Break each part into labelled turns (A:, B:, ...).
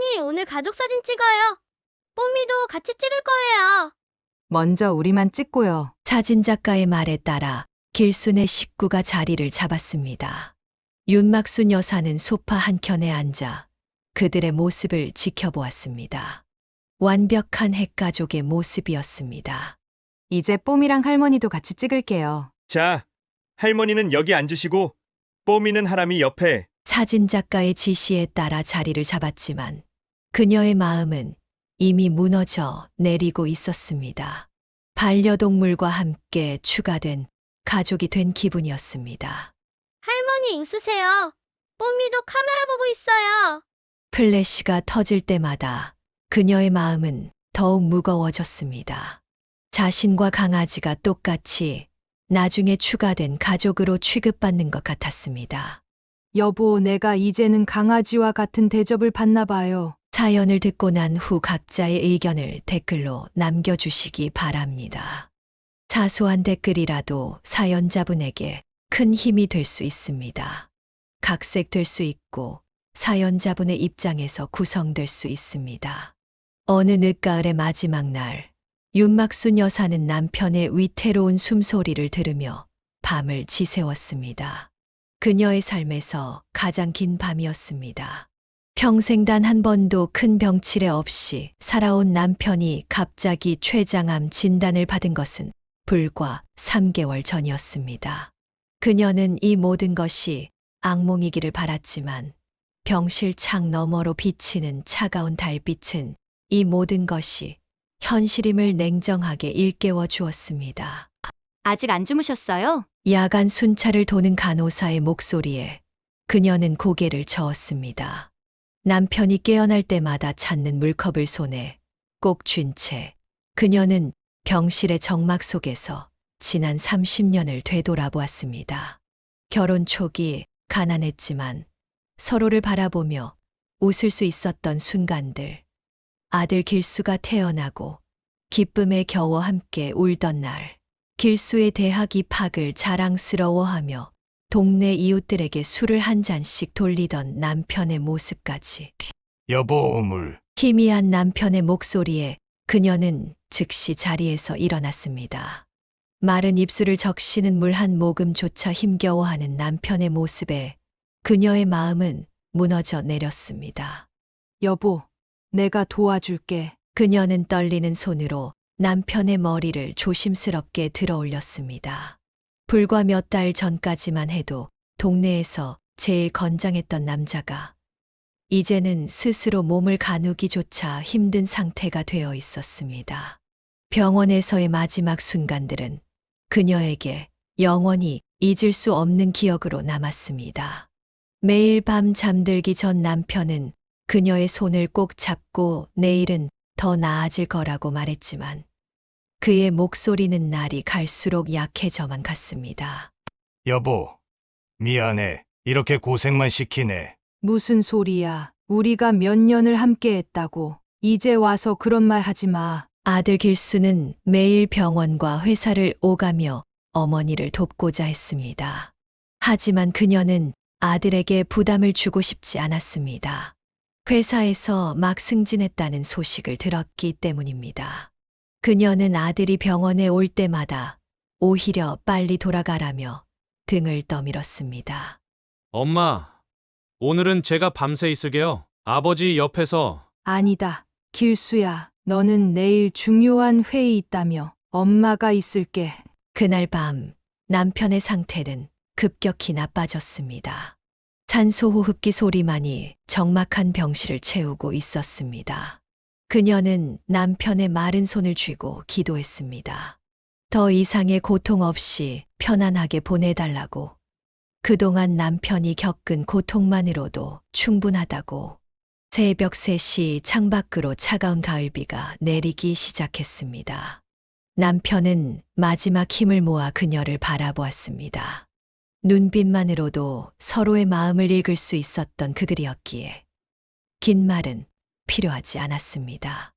A: 할머니, 오늘 가족 사진 찍어요. 뽀미도 같이 찍을 거예요.
B: 먼저 우리만 찍고요.
C: 사진작가의 말에 따라 길순의 식구가 자리를 잡았습니다. 윤막순 여사는 소파 한켠에 앉아 그들의 모습을 지켜보았습니다. 완벽한 핵가족의 모습이었습니다.
B: 이제 뽀미랑 할머니도 같이 찍을게요.
D: 자, 할머니는 여기 앉으시고 뽀미는 하람이 옆에.
C: 사진작가의 지시에 따라 자리를 잡았지만 그녀의 마음은 이미 무너져 내리고 있었습니다. 반려동물과 함께 추가된 가족이 된 기분이었습니다.
A: 할머니 웃으세요. 뽀미도 카메라 보고 있어요.
C: 플래시가 터질 때마다 그녀의 마음은 더욱 무거워졌습니다. 자신과 강아지가 똑같이 나중에 추가된 가족으로 취급받는 것 같았습니다.
B: 여보, 내가 이제는 강아지와 같은 대접을 받나 봐요.
C: 사연을 듣고 난 후 각자의 의견을 댓글로 남겨주시기 바랍니다. 사소한 댓글이라도 사연자분에게 큰 힘이 될 수 있습니다. 각색될 수 있고 사연자분의 입장에서 구성될 수 있습니다. 어느 늦가을의 마지막 날, 윤막순 여사는 남편의 위태로운 숨소리를 들으며 밤을 지새웠습니다. 그녀의 삶에서 가장 긴 밤이었습니다. 평생 단 한 번도 큰 병치레 없이 살아온 남편이 갑자기 췌장암 진단을 받은 것은 불과 3개월 전이었습니다. 그녀는 이 모든 것이 악몽이기를 바랐지만 병실 창 너머로 비치는 차가운 달빛은 이 모든 것이 현실임을 냉정하게 일깨워 주었습니다.
E: 아직 안 주무셨어요?
C: 야간 순찰을 도는 간호사의 목소리에 그녀는 고개를 저었습니다. 남편이 깨어날 때마다 찾는 물컵을 손에 꼭 쥔 채 그녀는 병실의 정막 속에서 지난 30년을 되돌아보았습니다. 결혼 초기 가난했지만 서로를 바라보며 웃을 수 있었던 순간들, 아들 길수가 태어나고 기쁨에 겨워 함께 울던 날, 길수의 대학 입학을 자랑스러워하며 동네 이웃들에게 술을 한 잔씩 돌리던 남편의 모습까지.
F: 여보, 물.
C: 희미한 남편의 목소리에 그녀는 즉시 자리에서 일어났습니다. 마른 입술을 적시는 물 한 모금조차 힘겨워하는 남편의 모습에 그녀의 마음은 무너져 내렸습니다.
B: 여보, 내가 도와줄게.
C: 그녀는 떨리는 손으로 남편의 머리를 조심스럽게 들어 올렸습니다. 불과 몇 달 전까지만 해도 동네에서 제일 건장했던 남자가 이제는 스스로 몸을 가누기조차 힘든 상태가 되어 있었습니다. 병원에서의 마지막 순간들은 그녀에게 영원히 잊을 수 없는 기억으로 남았습니다. 매일 밤 잠들기 전 남편은 그녀의 손을 꼭 잡고 내일은 더 나아질 거라고 말했지만 그의 목소리는 날이 갈수록 약해져만 갔습니다.
F: 여보, 미안해. 이렇게 고생만 시키네.
B: 무슨 소리야. 우리가 몇 년을 함께 했다고. 이제 와서 그런 말 하지 마.
C: 아들 길수는 매일 병원과 회사를 오가며 어머니를 돕고자 했습니다. 하지만 그녀는 아들에게 부담을 주고 싶지 않았습니다. 회사에서 막 승진했다는 소식을 들었기 때문입니다. 그녀는 아들이 병원에 올 때마다 오히려 빨리 돌아가라며 등을 떠밀었습니다.
G: 엄마, 오늘은 제가 밤새 있을게요. 아버지 옆에서.
B: 아니다. 길수야, 너는 내일 중요한 회의 있다며. 엄마가 있을게.
C: 그날 밤 남편의 상태는 급격히 나빠졌습니다. 산소호흡기 소리만이 적막한 병실을 채우고 있었습니다. 그녀는 남편의 마른 손을 쥐고 기도했습니다. 더 이상의 고통 없이 편안하게 보내달라고. 그동안 남편이 겪은 고통만으로도 충분하다고. 새벽 3시 창밖으로 차가운 가을비가 내리기 시작했습니다. 남편은 마지막 힘을 모아 그녀를 바라보았습니다. 눈빛만으로도 서로의 마음을 읽을 수 있었던 그들이었기에 긴 말은 필요하지 않았습니다.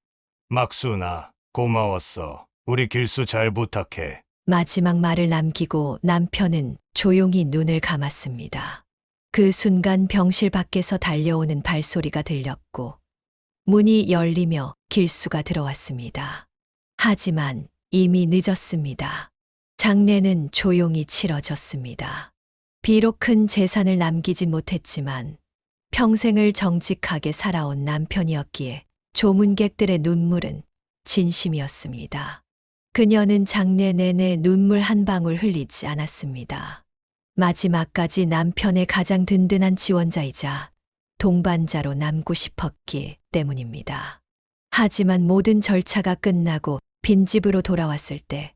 F: 막순아, 고마웠어. 우리 길수 잘 부탁해.
C: 마지막 말을 남기고 남편은 조용히 눈을 감았습니다. 그 순간 병실 밖에서 달려오는 발소리가 들렸고 문이 열리며 길수가 들어왔습니다. 하지만 이미 늦었습니다. 장례는 조용히 치러졌습니다. 비록 큰 재산을 남기진 못했지만 평생을 정직하게 살아온 남편이었기에 조문객들의 눈물은 진심이었습니다. 그녀는 장례 내내 눈물 한 방울 흘리지 않았습니다. 마지막까지 남편의 가장 든든한 지원자이자 동반자로 남고 싶었기 때문입니다. 하지만 모든 절차가 끝나고 빈집으로 돌아왔을 때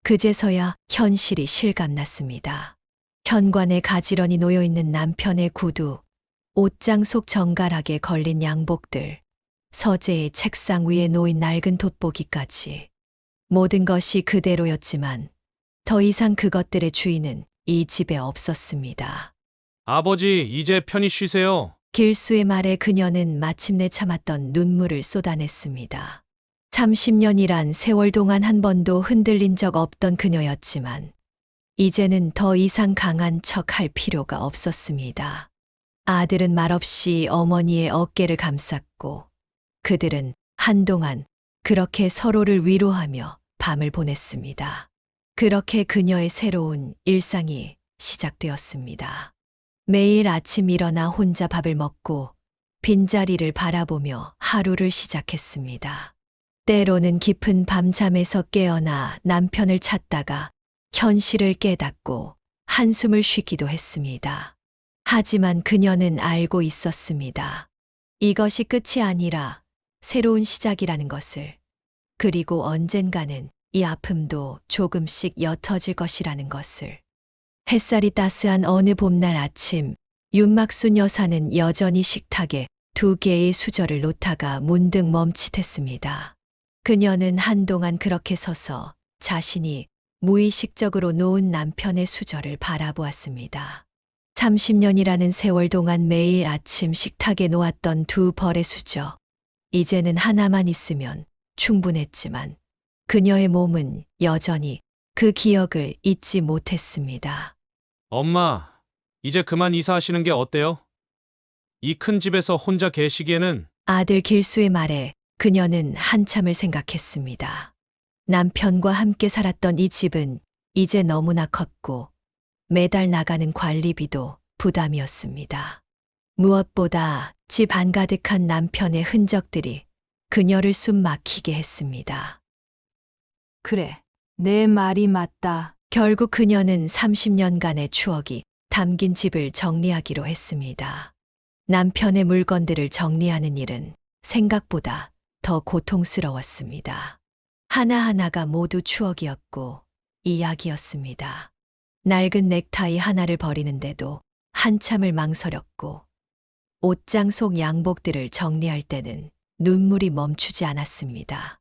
C: 그제서야 현실이 실감났습니다. 현관에 가지런히 놓여있는 남편의 구두, 옷장 속 정갈하게 걸린 양복들, 서재의 책상 위에 놓인 낡은 돋보기까지 모든 것이 그대로였지만 더 이상 그것들의 주인은 이 집에 없었습니다.
G: 아버지, 이제 편히 쉬세요.
C: 길수의 말에 그녀는 마침내 참았던 눈물을 쏟아냈습니다. 30년이란 세월 동안 한 번도 흔들린 적 없던 그녀였지만 이제는 더 이상 강한 척 할 필요가 없었습니다. 아들은 말없이 어머니의 어깨를 감쌌고 그들은 한동안 그렇게 서로를 위로하며 밤을 보냈습니다. 그렇게 그녀의 새로운 일상이 시작되었습니다. 매일 아침 일어나 혼자 밥을 먹고 빈자리를 바라보며 하루를 시작했습니다. 때로는 깊은 밤잠에서 깨어나 남편을 찾다가 현실을 깨닫고 한숨을 쉬기도 했습니다. 하지만 그녀는 알고 있었습니다. 이것이 끝이 아니라 새로운 시작이라는 것을, 그리고 언젠가는 이 아픔도 조금씩 옅어질 것이라는 것을. 햇살이 따스한 어느 봄날 아침, 윤막순 여사는 여전히 식탁에 2개의 수저를 놓다가 문득 멈칫했습니다. 그녀는 한동안 그렇게 서서 자신이 무의식적으로 놓은 남편의 수저를 바라보았습니다. 30년이라는 세월 동안 매일 아침 식탁에 놓았던 2벌의 수저. 이제는 하나만 있으면 충분했지만 그녀의 몸은 여전히 그 기억을 잊지 못했습니다.
G: 엄마, 이제 그만 이사하시는 게 어때요? 이 큰 집에서 혼자 계시기에는.
C: 아들 길수의 말에 그녀는 한참을 생각했습니다. 남편과 함께 살았던 이 집은 이제 너무나 컸고 매달 나가는 관리비도 부담이었습니다. 무엇보다 집 한가득한 남편의 흔적들이 그녀를 숨 막히게 했습니다.
B: 그래, 내 말이 맞다.
C: 결국 그녀는 30년간의 추억이 담긴 집을 정리하기로 했습니다. 남편의 물건들을 정리하는 일은 생각보다 더 고통스러웠습니다. 하나하나가 모두 추억이었고 이야기였습니다. 낡은 넥타이 하나를 버리는데도 한참을 망설였고 옷장 속 양복들을 정리할 때는 눈물이 멈추지 않았습니다.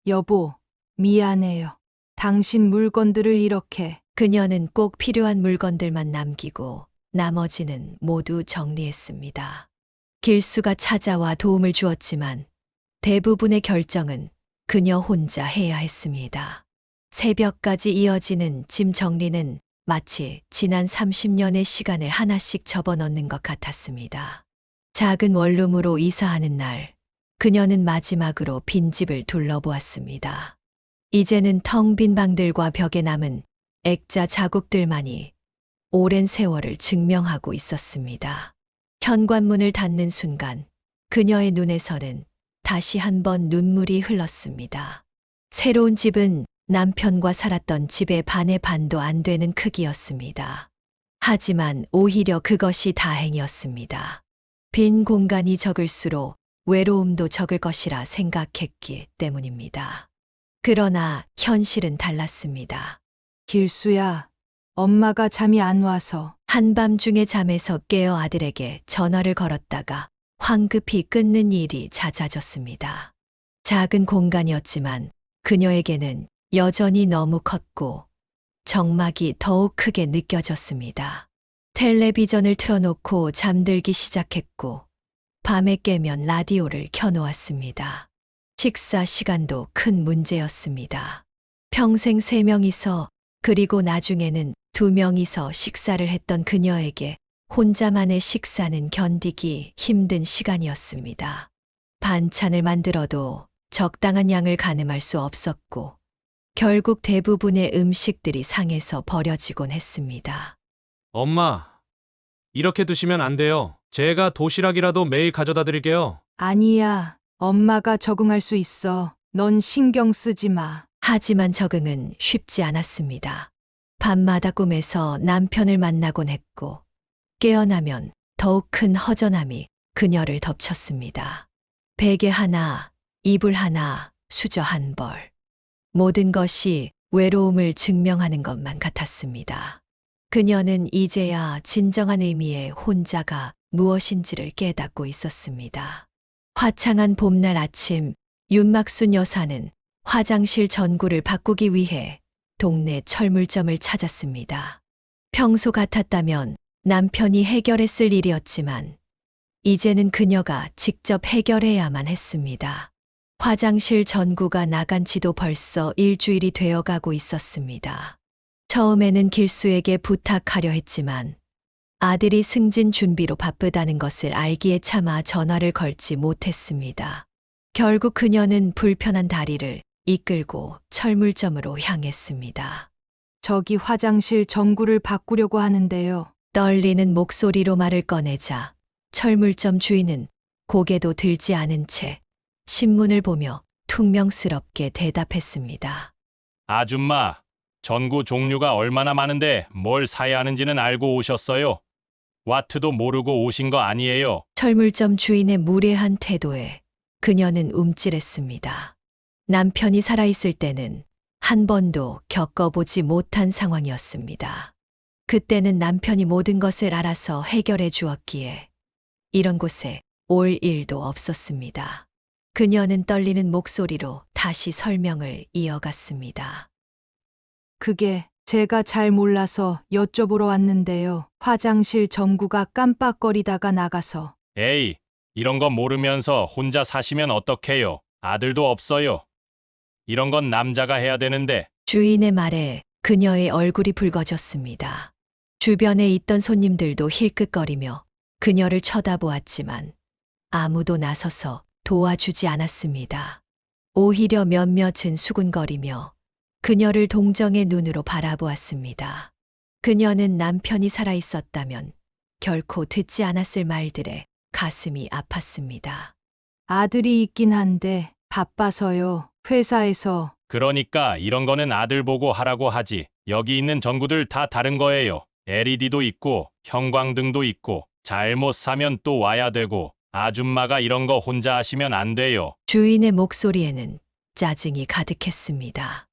B: 여보, 미안해요. 당신 물건들을 이렇게.
C: 그녀는 꼭 필요한 물건들만 남기고 나머지는 모두 정리했습니다. 길수가 찾아와 도움을 주었지만 대부분의 결정은 그녀 혼자 해야 했습니다. 새벽까지 이어지는 짐 정리는 마치 지난 30년의 시간을 하나씩 접어넣는 것 같았습니다. 작은 원룸으로 이사하는 날, 그녀는 마지막으로 빈집을 둘러보았습니다. 이제는 텅 빈 방들과 벽에 남은 액자 자국들만이 오랜 세월을 증명하고 있었습니다. 현관문을 닫는 순간 그녀의 눈에서는 다시 한번 눈물이 흘렀습니다. 새로운 집은 남편과 살았던 집의 반의 반도 안 되는 크기였습니다. 하지만 오히려 그것이 다행이었습니다. 빈 공간이 적을수록 외로움도 적을 것이라 생각했기 때문입니다. 그러나 현실은 달랐습니다.
B: 길수야, 엄마가 잠이 안 와서.
C: 한밤중에 잠에서 깨어 아들에게 전화를 걸었다가 황급히 끊는 일이 잦아졌습니다. 작은 공간이었지만 그녀에게는 여전히 너무 컸고 정막이 더욱 크게 느껴졌습니다. 텔레비전을 틀어놓고 잠들기 시작했고 밤에 깨면 라디오를 켜놓았습니다. 식사 시간도 큰 문제였습니다. 평생 3명이서 그리고 나중에는 2명이서 식사를 했던 그녀에게 혼자만의 식사는 견디기 힘든 시간이었습니다. 반찬을 만들어도 적당한 양을 가늠할 수 없었고, 결국 대부분의 음식들이 상해서 버려지곤 했습니다.
G: 엄마, 이렇게 두시면 안 돼요. 제가 도시락이라도 매일 가져다 드릴게요.
B: 아니야. 엄마가 적응할 수 있어. 넌 신경 쓰지 마.
C: 하지만 적응은 쉽지 않았습니다. 밤마다 꿈에서 남편을 만나곤 했고, 깨어나면 더욱 큰 허전함이 그녀를 덮쳤습니다. 베개 하나, 이불 하나, 수저 한 벌. 모든 것이 외로움을 증명하는 것만 같았습니다. 그녀는 이제야 진정한 의미의 혼자가 무엇인지를 깨닫고 있었습니다. 화창한 봄날 아침, 윤막순 여사는 화장실 전구를 바꾸기 위해 동네 철물점을 찾았습니다. 평소 같았다면 남편이 해결했을 일이었지만 이제는 그녀가 직접 해결해야만 했습니다. 화장실 전구가 나간 지도 벌써 일주일이 되어가고 있었습니다. 처음에는 길수에게 부탁하려 했지만 아들이 승진 준비로 바쁘다는 것을 알기에 차마 전화를 걸지 못했습니다. 결국 그녀는 불편한 다리를 이끌고 철물점으로 향했습니다.
B: 저기 화장실 전구를 바꾸려고 하는데요.
C: 떨리는 목소리로 말을 꺼내자 철물점 주인은 고개도 들지 않은 채 신문을 보며 퉁명스럽게 대답했습니다.
H: 아줌마, 전구 종류가 얼마나 많은데 뭘 사야 하는지는 알고 오셨어요? 와트도 모르고 오신 거 아니에요?
C: 철물점 주인의 무례한 태도에 그녀는 움찔했습니다. 남편이 살아있을 때는 한 번도 겪어보지 못한 상황이었습니다. 그때는 남편이 모든 것을 알아서 해결해 주었기에 이런 곳에 올 일도 없었습니다. 그녀는 떨리는 목소리로 다시 설명을 이어갔습니다.
B: 그게 제가 잘 몰라서 여쭤보러 왔는데요. 화장실 전구가 깜빡거리다가 나가서.
H: 에이, 이런 거 모르면서 혼자 사시면 어떡해요? 아들도 없어요. 이런 건 남자가 해야 되는데.
C: 주인의 말에 그녀의 얼굴이 붉어졌습니다. 주변에 있던 손님들도 힐끗거리며 그녀를 쳐다보았지만 아무도 나서서 도와주지 않았습니다. 오히려 몇몇은 수군거리며 그녀를 동정의 눈으로 바라보았습니다. 그녀는 남편이 살아있었다면 결코 듣지 않았을 말들에 가슴이 아팠습니다.
B: 아들이 있긴 한데 바빠서요. 회사에서.
H: 그러니까 이런 거는 아들 보고 하라고 하지. 여기 있는 전구들 다 다른 거예요. LED도 있고 형광등도 있고 잘못 사면 또 와야 되고 아줌마가 이런 거 혼자 하시면 안 돼요.
C: 주인의 목소리에는 짜증이 가득했습니다.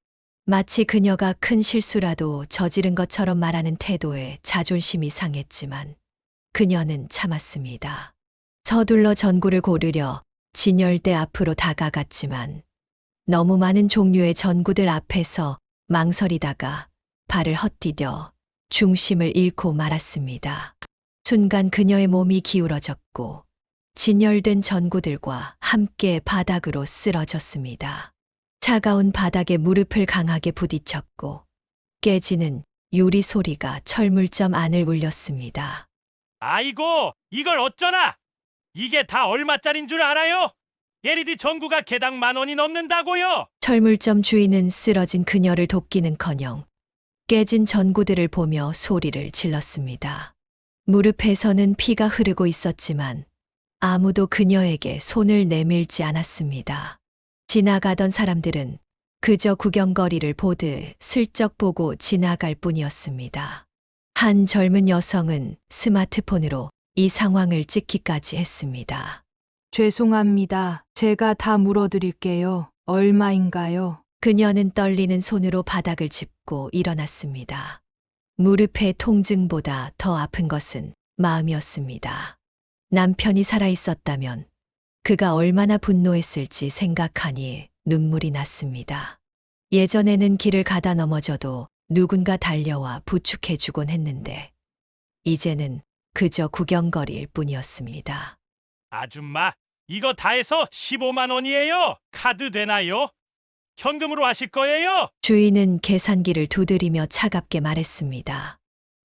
C: 마치 그녀가 큰 실수라도 저지른 것처럼 말하는 태도에 자존심이 상했지만 그녀는 참았습니다. 서둘러 전구를 고르려 진열대 앞으로 다가갔지만 너무 많은 종류의 전구들 앞에서 망설이다가 발을 헛디뎌 중심을 잃고 말았습니다. 순간 그녀의 몸이 기울어졌고 진열된 전구들과 함께 바닥으로 쓰러졌습니다. 차가운 바닥에 무릎을 강하게 부딪혔고 깨지는 유리 소리가 철물점 안을 울렸습니다.
H: 아이고, 이걸 어쩌나? 이게 다 얼마짜린 줄 알아요? LED 전구가 개당 10,000원이 넘는다고요?
C: 철물점 주인은 쓰러진 그녀를 돕기는커녕 깨진 전구들을 보며 소리를 질렀습니다. 무릎에서는 피가 흐르고 있었지만 아무도 그녀에게 손을 내밀지 않았습니다. 지나가던 사람들은 그저 구경거리를 보듯 슬쩍 보고 지나갈 뿐이었습니다. 한 젊은 여성은 스마트폰으로 이 상황을 찍기까지 했습니다.
B: 죄송합니다. 제가 다 물어드릴게요. 얼마인가요?
C: 그녀는 떨리는 손으로 바닥을 짚고 일어났습니다. 무릎의 통증보다 더 아픈 것은 마음이었습니다. 남편이 살아있었다면 그가 얼마나 분노했을지 생각하니 눈물이 났습니다. 예전에는 길을 가다 넘어져도 누군가 달려와 부축해주곤 했는데 이제는 그저 구경거리일 뿐이었습니다.
H: 아줌마, 이거 다 해서 15만 원이에요. 카드 되나요? 현금으로 하실 거예요?
C: 주인은 계산기를 두드리며 차갑게 말했습니다.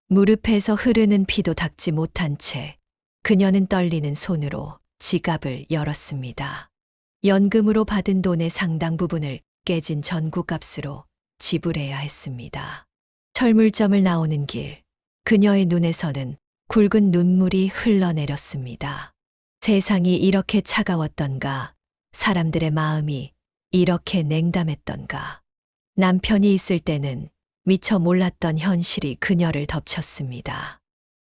C: 무릎에서 흐르는 피도 닦지 못한 채 그녀는 떨리는 손으로 지갑을 열었습니다. 연금으로 받은 돈의 상당 부분을 깨진 전구값으로 지불해야 했습니다. 철물점을 나오는 길, 그녀의 눈에서는 굵은 눈물이 흘러내렸습니다. 세상이 이렇게 차가웠던가, 사람들의 마음이 이렇게 냉담했던가. 남편이 있을 때는 미처 몰랐던 현실이 그녀를 덮쳤습니다.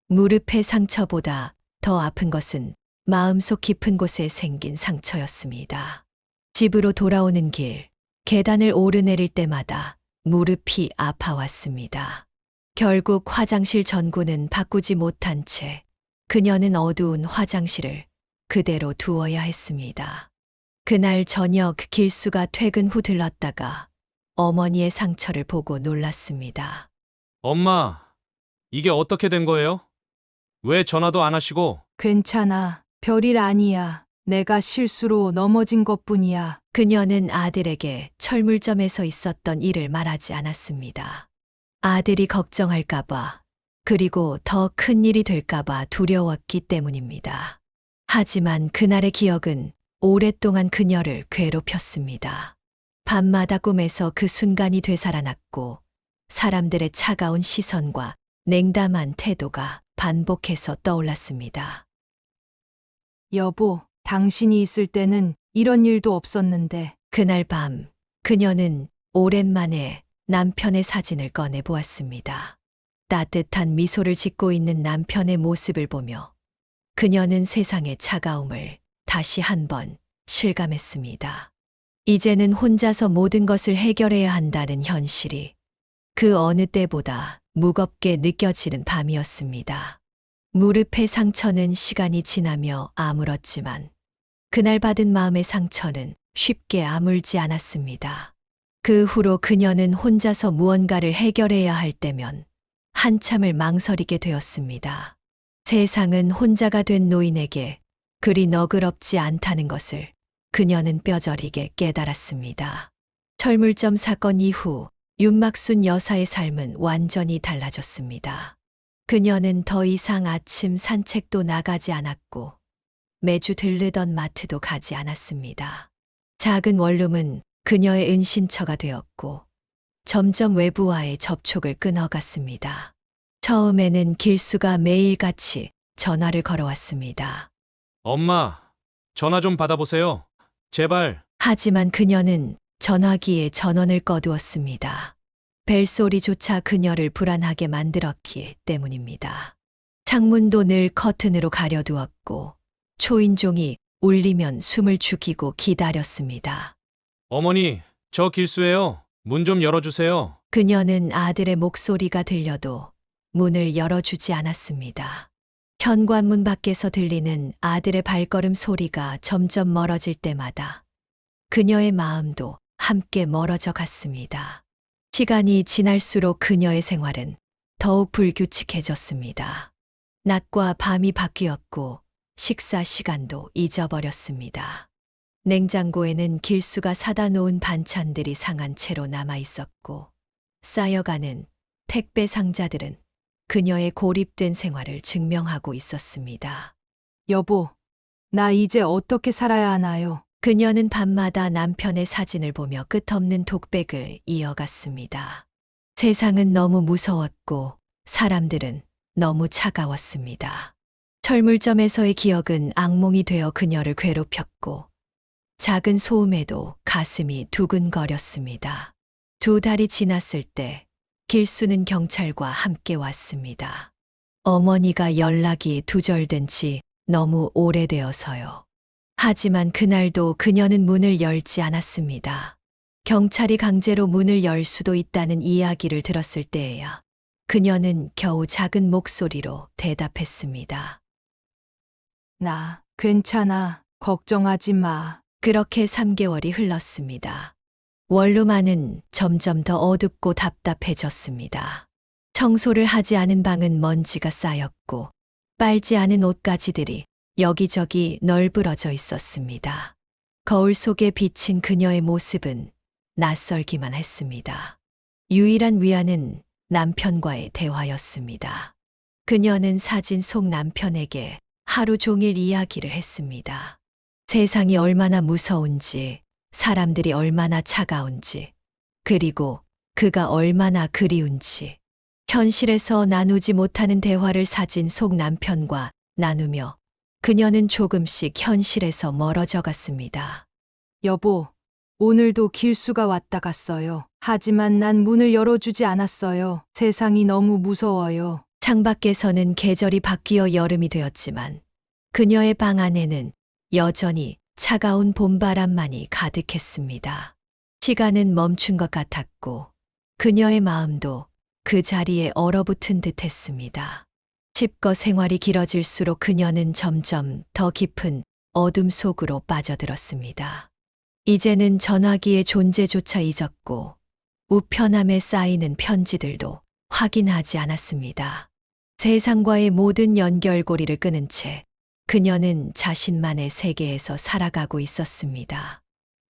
C: 무릎의 상처보다 더 아픈 것은 마음속 깊은 곳에 생긴 상처였습니다. 집으로 돌아오는 길, 계단을 오르내릴 때마다 무릎이 아파왔습니다. 결국 화장실 전구는 바꾸지 못한 채 그녀는 어두운 화장실을 그대로 두어야 했습니다. 그날 저녁 길수가 퇴근 후 들렀다가 어머니의 상처를 보고 놀랐습니다.
G: 엄마, 이게 어떻게 된 거예요? 왜 전화도 안 하시고?
B: 괜찮아. 별일 아니야. 내가 실수로 넘어진 것뿐이야.
C: 그녀는 아들에게 철물점에서 있었던 일을 말하지 않았습니다. 아들이 걱정할까봐, 그리고 더 큰 일이 될까봐 두려웠기 때문입니다. 하지만 그날의 기억은 오랫동안 그녀를 괴롭혔습니다. 밤마다 꿈에서 그 순간이 되살아났고, 사람들의 차가운 시선과 냉담한 태도가 반복해서 떠올랐습니다.
B: 여보, 당신이 있을 때는 이런 일도 없었는데.
C: 그날 밤, 그녀는 오랜만에 남편의 사진을 꺼내 보았습니다. 따뜻한 미소를 짓고 있는 남편의 모습을 보며 그녀는 세상의 차가움을 다시 한번 실감했습니다. 이제는 혼자서 모든 것을 해결해야 한다는 현실이 그 어느 때보다 무겁게 느껴지는 밤이었습니다. 무릎의 상처는 시간이 지나며 아물었지만 그날 받은 마음의 상처는 쉽게 아물지 않았습니다. 그 후로 그녀는 혼자서 무언가를 해결해야 할 때면 한참을 망설이게 되었습니다. 세상은 혼자가 된 노인에게 그리 너그럽지 않다는 것을 그녀는 뼈저리게 깨달았습니다. 철물점 사건 이후 윤막순 여사의 삶은 완전히 달라졌습니다. 그녀는 더 이상 아침 산책도 나가지 않았고 매주 들르던 마트도 가지 않았습니다. 작은 원룸은 그녀의 은신처가 되었고 점점 외부와의 접촉을 끊어갔습니다. 처음에는 길수가 매일같이 전화를 걸어왔습니다.
G: 엄마, 전화 좀 받아보세요. 제발.
C: 하지만 그녀는 전화기에 전원을 꺼두었습니다. 벨소리조차 그녀를 불안하게 만들었기 때문입니다. 창문도 늘 커튼으로 가려두었고 초인종이 울리면 숨을 죽이고 기다렸습니다.
G: 어머니, 저 길수예요. 문 좀 열어주세요.
C: 그녀는 아들의 목소리가 들려도 문을 열어주지 않았습니다. 현관문 밖에서 들리는 아들의 발걸음 소리가 점점 멀어질 때마다 그녀의 마음도 함께 멀어져 갔습니다. 시간이 지날수록 그녀의 생활은 더욱 불규칙해졌습니다. 낮과 밤이 바뀌었고 식사 시간도 잊어버렸습니다. 냉장고에는 길수가 사다 놓은 반찬들이 상한 채로 남아 있었고 쌓여가는 택배 상자들은 그녀의 고립된 생활을 증명하고 있었습니다.
B: 여보, 나 이제 어떻게 살아야 하나요?
C: 그녀는 밤마다 남편의 사진을 보며 끝없는 독백을 이어갔습니다. 세상은 너무 무서웠고 사람들은 너무 차가웠습니다. 철물점에서의 기억은 악몽이 되어 그녀를 괴롭혔고 작은 소음에도 가슴이 두근거렸습니다. 2달이 지났을 때 길수는 경찰과 함께 왔습니다. 어머니가 연락이 두절된 지 너무 오래되어서요. 하지만 그날도 그녀는 문을 열지 않았습니다. 경찰이 강제로 문을 열 수도 있다는 이야기를 들었을 때에야 그녀는 겨우 작은 목소리로 대답했습니다.
B: 나 괜찮아. 걱정하지 마.
C: 그렇게 3개월이 흘렀습니다. 원룸 안은 점점 더 어둡고 답답해졌습니다. 청소를 하지 않은 방은 먼지가 쌓였고 빨지 않은 옷가지들이 여기저기 널브러져 있었습니다. 거울 속에 비친 그녀의 모습은 낯설기만 했습니다. 유일한 위안은 남편과의 대화였습니다. 그녀는 사진 속 남편에게 하루 종일 이야기를 했습니다. 세상이 얼마나 무서운지, 사람들이 얼마나 차가운지, 그리고 그가 얼마나 그리운지. 현실에서 나누지 못하는 대화를 사진 속 남편과 나누며 그녀는 조금씩 현실에서 멀어져 갔습니다.
B: 여보, 오늘도 길수가 왔다 갔어요. 하지만 난 문을 열어주지 않았어요. 세상이 너무 무서워요.
C: 창밖에서는 계절이 바뀌어 여름이 되었지만 그녀의 방 안에는 여전히 차가운 봄바람만이 가득했습니다. 시간은 멈춘 것 같았고 그녀의 마음도 그 자리에 얼어붙은 듯 했습니다. 집거 생활이 길어질수록 그녀는 점점 더 깊은 어둠 속으로 빠져들었습니다. 이제는 전화기의 존재조차 잊었고 우편함에 쌓이는 편지들도 확인하지 않았습니다. 세상과의 모든 연결고리를 끊은 채 그녀는 자신만의 세계에서 살아가고 있었습니다.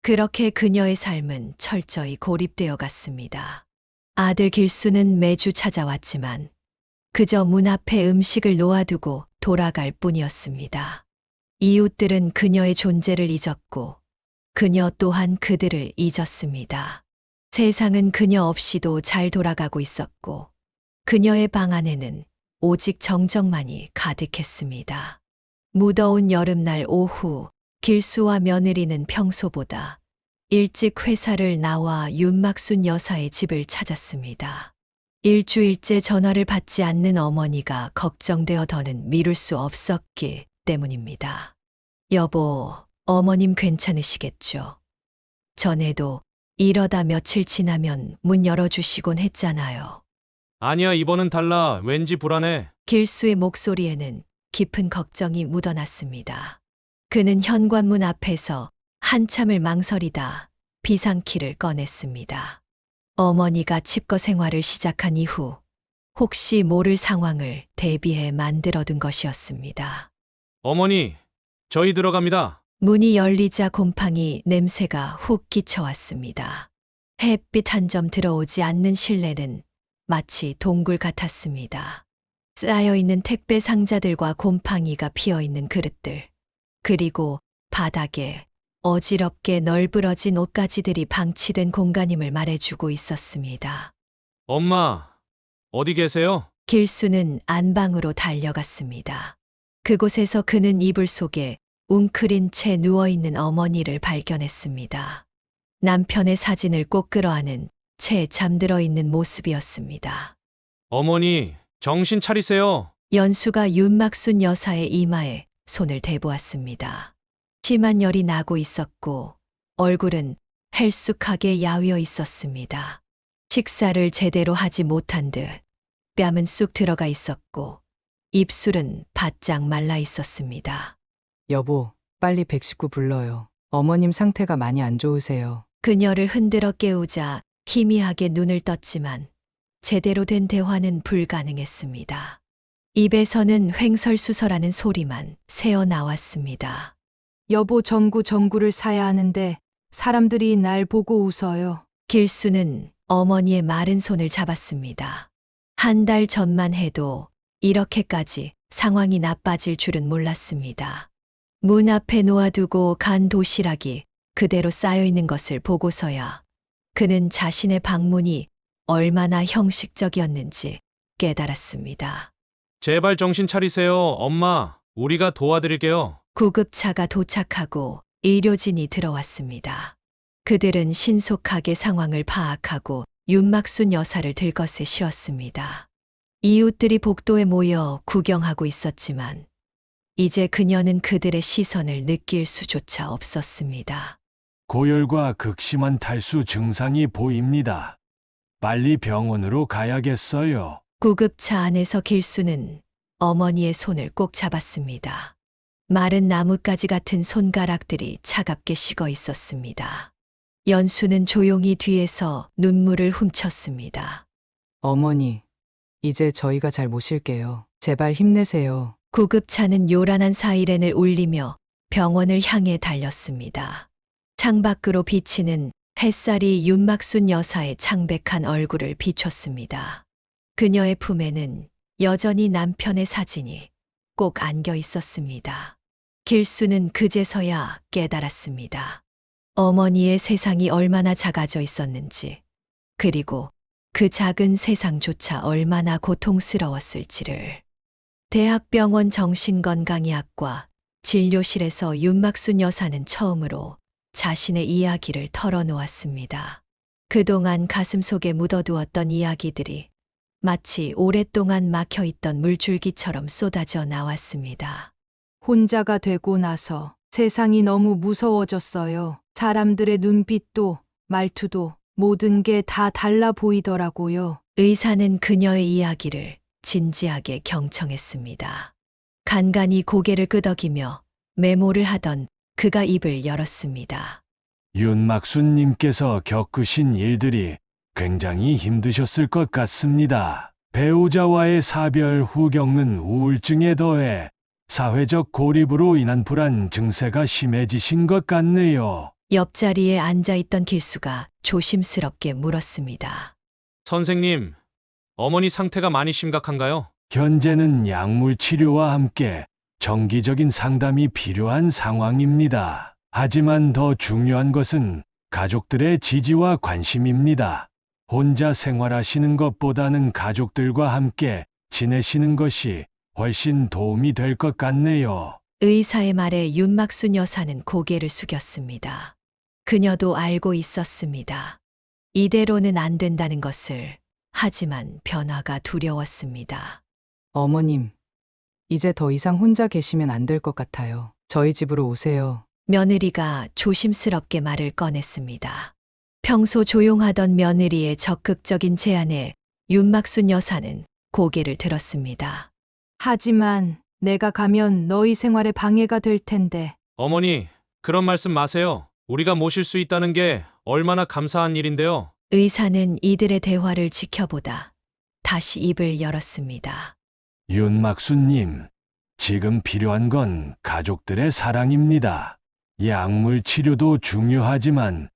C: 그렇게 그녀의 삶은 철저히 고립되어 갔습니다. 아들 길수는 매주 찾아왔지만 그저 문 앞에 음식을 놓아두고 돌아갈 뿐이었습니다. 이웃들은 그녀의 존재를 잊었고 그녀 또한 그들을 잊었습니다. 세상은 그녀 없이도 잘 돌아가고 있었고 그녀의 방 안에는 오직 정적만이 가득했습니다. 무더운 여름날 오후 길수와 며느리는 평소보다 일찍 회사를 나와 윤막순 여사의 집을 찾았습니다. 일주일째 전화를 받지 않는 어머니가 걱정되어 더는 미룰 수 없었기 때문입니다. 여보, 어머님 괜찮으시겠죠? 전에도 이러다 며칠 지나면 문 열어주시곤 했잖아요.
G: 아니야, 이번은 달라. 왠지 불안해.
C: 길수의 목소리에는 깊은 걱정이 묻어났습니다. 그는 현관문 앞에서 한참을 망설이다 비상키를 꺼냈습니다. 어머니가 칩거 생활을 시작한 이후 혹시 모를 상황을 대비해 만들어둔 것이었습니다.
G: 어머니, 저희 들어갑니다.
C: 문이 열리자 곰팡이 냄새가 훅 끼쳐왔습니다. 햇빛 한 점 들어오지 않는 실내는 마치 동굴 같았습니다. 쌓여있는 택배 상자들과 곰팡이가 피어있는 그릇들, 그리고 바닥에 어지럽게 널브러진 옷가지들이 방치된 공간임을 말해주고 있었습니다.
G: 엄마, 어디 계세요?
C: 길수는 안방으로 달려갔습니다. 그곳에서 그는 이불 속에 웅크린 채 누워있는 어머니를 발견했습니다. 남편의 사진을 꼭 끌어안은 채 잠들어 있는 모습이었습니다.
G: 어머니, 정신 차리세요.
C: 연수가 윤막순 여사의 이마에 손을 대보았습니다. 심한 열이 나고 있었고 얼굴은 헬쑥하게 야위어 있었습니다. 식사를 제대로 하지 못한 듯 뺨은 쑥 들어가 있었고 입술은 바짝 말라 있었습니다.
B: 여보, 빨리 119 불러요. 어머님 상태가 많이 안 좋으세요.
C: 그녀를 흔들어 깨우자 희미하게 눈을 떴지만 제대로 된 대화는 불가능했습니다. 입에서는 횡설수설하는 소리만 새어 나왔습니다.
B: 여보, 전구를 사야 하는데 사람들이 날 보고 웃어요.
C: 길수는 어머니의 마른 손을 잡았습니다. 한 달 전만 해도 이렇게까지 상황이 나빠질 줄은 몰랐습니다. 문 앞에 놓아두고 간 도시락이 그대로 쌓여있는 것을 보고서야 그는 자신의 방문이 얼마나 형식적이었는지 깨달았습니다.
G: 제발 정신 차리세요. 엄마, 우리가 도와드릴게요.
C: 구급차가 도착하고 의료진이 들어왔습니다. 그들은 신속하게 상황을 파악하고 윤막순 여사를 들것에 씌웠습니다. 이웃들이 복도에 모여 구경하고 있었지만 이제 그녀는 그들의 시선을 느낄 수조차 없었습니다.
I: 고열과 극심한 탈수 증상이 보입니다. 빨리 병원으로 가야겠어요.
C: 구급차 안에서 길수는 어머니의 손을 꼭 잡았습니다. 마른 나뭇가지 같은 손가락들이 차갑게 식어 있었습니다. 연수는 조용히 뒤에서 눈물을 훔쳤습니다.
B: 어머니, 이제 저희가 잘 모실게요. 제발 힘내세요.
C: 구급차는 요란한 사이렌을 울리며 병원을 향해 달렸습니다. 창밖으로 비치는 햇살이 윤막순 여사의 창백한 얼굴을 비췄습니다. 그녀의 품에는 여전히 남편의 사진이 꼭 안겨 있었습니다. 길수는 그제서야 깨달았습니다. 어머니의 세상이 얼마나 작아져 있었는지, 그리고 그 작은 세상조차 얼마나 고통스러웠을지를. 대학병원 정신건강의학과 진료실에서 윤막순 여사는 처음으로 자신의 이야기를 털어놓았습니다. 그동안 가슴속에 묻어두었던 이야기들이 마치 오랫동안 막혀있던 물줄기처럼 쏟아져 나왔습니다.
B: 혼자가 되고 나서 세상이 너무 무서워졌어요. 사람들의 눈빛도 말투도 모든 게 다 달라 보이더라고요.
C: 의사는 그녀의 이야기를 진지하게 경청했습니다. 간간히 고개를 끄덕이며 메모를 하던 그가 입을 열었습니다.
I: 윤막순님께서 겪으신 일들이 굉장히 힘드셨을 것 같습니다. 배우자와의 사별 후 겪는 우울증에 더해 사회적 고립으로 인한 불안 증세가 심해지신 것 같네요.
C: 옆자리에 앉아있던 길수가 조심스럽게 물었습니다.
G: 선생님, 어머니 상태가 많이 심각한가요?
I: 현재는 약물 치료와 함께 정기적인 상담이 필요한 상황입니다. 하지만 더 중요한 것은 가족들의 지지와 관심입니다. 혼자 생활하시는 것보다는 가족들과 함께 지내시는 것이 훨씬 도움이 될 것 같네요.
C: 의사의 말에 윤막순 여사는 고개를 숙였습니다. 그녀도 알고 있었습니다. 이대로는 안 된다는 것을. 하지만 변화가 두려웠습니다.
B: 어머님, 이제 더 이상 혼자 계시면 안 될 것 같아요. 저희 집으로 오세요.
C: 며느리가 조심스럽게 말을 꺼냈습니다. 평소 조용하던 며느리의 적극적인 제안에 윤막순 여사는 고개를 들었습니다.
B: 하지만 내가 가면 너희 생활에 방해가 될 텐데.
G: 어머니, 그런 말씀 마세요. 우리가 모실 수 있다는 게 얼마나 감사한 일인데요.
C: 의사는 이들의 대화를 지켜보다 다시 입을 열었습니다.
I: 윤막순님, 지금 필요한 건 가족들의 사랑입니다. 약물 치료도 중요하지만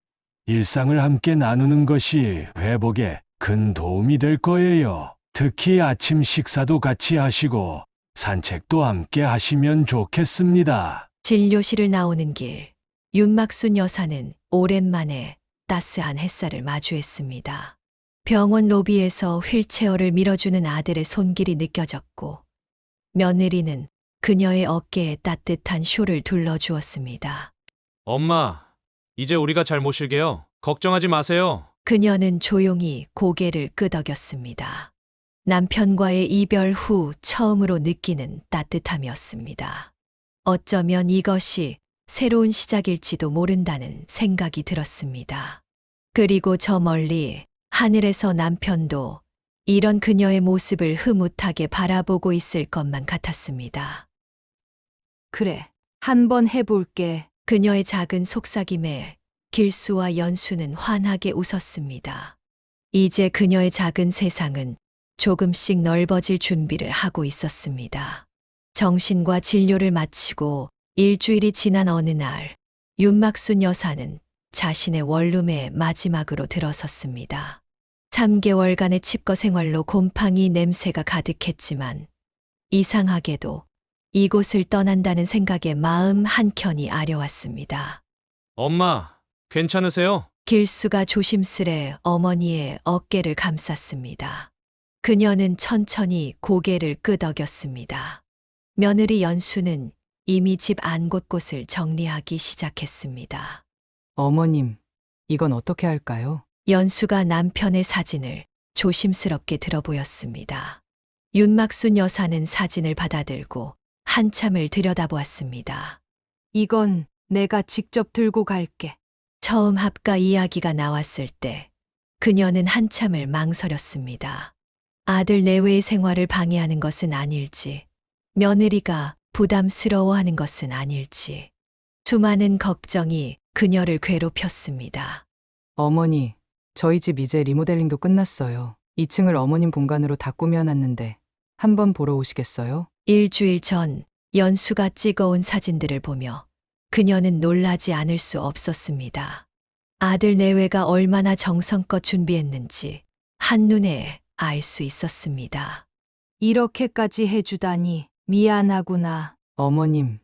I: 일상을 함께 나누는 것이 회복에 큰 도움이 될 거예요. 특히 아침 식사도 같이 하시고 산책도 함께 하시면 좋겠습니다.
C: 진료실을 나오는 길, 윤막순 여사는 오랜만에 따스한 햇살을 마주했습니다. 병원 로비에서 휠체어를 밀어주는 아들의 손길이 느껴졌고, 며느리는 그녀의 어깨에 따뜻한 쇼를 둘러주었습니다.
G: 엄마, 이제 우리가 잘 모실게요. 걱정하지 마세요.
C: 그녀는 조용히 고개를 끄덕였습니다. 남편과의 이별 후 처음으로 느끼는 따뜻함이었습니다. 어쩌면 이것이 새로운 시작일지도 모른다는 생각이 들었습니다. 그리고 저 멀리 하늘에서 남편도 이런 그녀의 모습을 흐뭇하게 바라보고 있을 것만 같았습니다.
B: 그래, 한번 해볼게.
C: 그녀의 작은 속삭임에 길수와 연수는 환하게 웃었습니다. 이제 그녀의 작은 세상은 조금씩 넓어질 준비를 하고 있었습니다. 정신과 진료를 마치고 일주일이 지난 어느 날, 윤막순 여사는 자신의 원룸에 마지막으로 들어섰습니다. 3개월간의 칩거 생활로 곰팡이 냄새가 가득했지만 이상하게도 이곳을 떠난다는 생각에 마음 한켠이 아려왔습니다.
G: 엄마, 괜찮으세요?
C: 길수가 조심스레 어머니의 어깨를 감쌌습니다. 그녀는 천천히 고개를 끄덕였습니다. 며느리 연수는 이미 집 안 곳곳을 정리하기 시작했습니다.
B: 어머님, 이건 어떻게 할까요?
C: 연수가 남편의 사진을 조심스럽게 들어보였습니다. 윤막순 여사는 사진을 받아들고 한참을 들여다보았습니다.
B: 이건 내가 직접 들고 갈게.
C: 처음 합가 이야기가 나왔을 때 그녀는 한참을 망설였습니다. 아들 내외의 생활을 방해하는 것은 아닐지, 며느리가 부담스러워하는 것은 아닐지, 수많은 걱정이 그녀를 괴롭혔습니다.
B: 어머니, 저희 집 이제 리모델링도 끝났어요. 2층을 어머님 본관으로 다 꾸며놨는데 한번 보러 오시겠어요?
C: 일주일 전 연수가 찍어온 사진들을 보며 그녀는 놀라지 않을 수 없었습니다. 아들 내외가 얼마나 정성껏 준비했는지 한눈에 알 수 있었습니다.
B: 이렇게까지 해주다니 미안하구나. 어머님,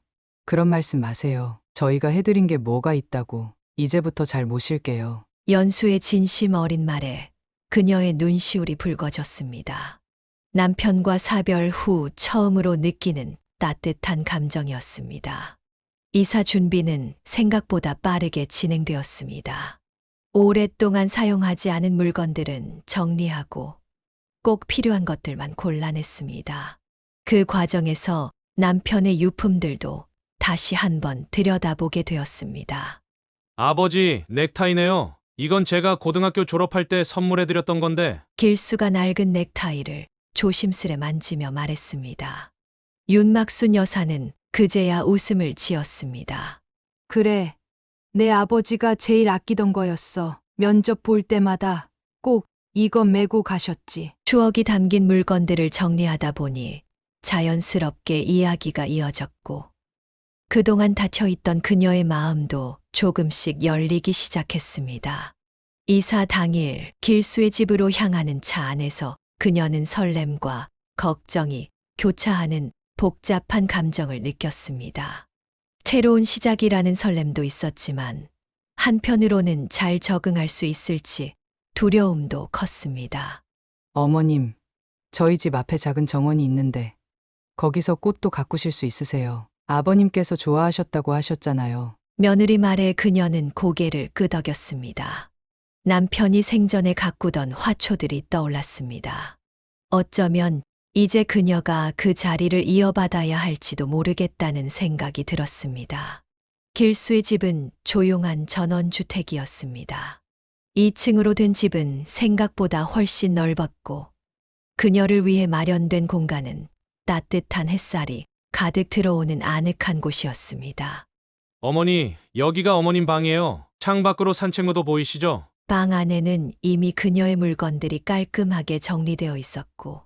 B: 그런 말씀 마세요. 저희가 해드린 게 뭐가 있다고. 이제부터 잘 모실게요.
C: 연수의 진심 어린 말에 그녀의 눈시울이 붉어졌습니다. 남편과 사별 후 처음으로 느끼는 따뜻한 감정이었습니다. 이사 준비는 생각보다 빠르게 진행되었습니다. 오랫동안 사용하지 않은 물건들은 정리하고 꼭 필요한 것들만 골라냈습니다. 그 과정에서 남편의 유품들도 다시 한번 들여다보게 되었습니다.
G: 아버지, 넥타이네요. 이건 제가 고등학교 졸업할 때 선물해드렸던 건데.
C: 길수가 낡은 넥타이를 조심스레 만지며 말했습니다. 윤막순 여사는 그제야 웃음을 지었습니다.
B: 그래. 내 아버지가 제일 아끼던 거였어. 면접 볼 때마다 꼭 이거 메고 가셨지.
C: 추억이 담긴 물건들을 정리하다 보니 자연스럽게 이야기가 이어졌고 그동안 닫혀있던 그녀의 마음도 조금씩 열리기 시작했습니다. 이사 당일 길수의 집으로 향하는 차 안에서 그녀는 설렘과 걱정이 교차하는 복잡한 감정을 느꼈습니다. 새로운 시작이라는 설렘도 있었지만 한편으로는 잘 적응할 수 있을지 두려움도 컸습니다.
B: 어머님, 저희 집 앞에 작은 정원이 있는데 거기서 꽃도 가꾸실 수 있으세요. 아버님께서 좋아하셨다고 하셨잖아요.
C: 며느리 말에 그녀는 고개를 끄덕였습니다. 남편이 생전에 가꾸던 화초들이 떠올랐습니다. 어쩌면 이제 그녀가 그 자리를 이어받아야 할지도 모르겠다는 생각이 들었습니다. 길수의 집은 조용한 전원주택이었습니다. 2층으로 된 집은 생각보다 훨씬 넓었고 그녀를 위해 마련된 공간은 따뜻한 햇살이 가득 들어오는 아늑한 곳이었습니다.
G: 어머니, 여기가 어머님 방이에요. 창밖으로 산책로도 보이시죠?
C: 방 안에는 이미 그녀의 물건들이 깔끔하게 정리되어 있었고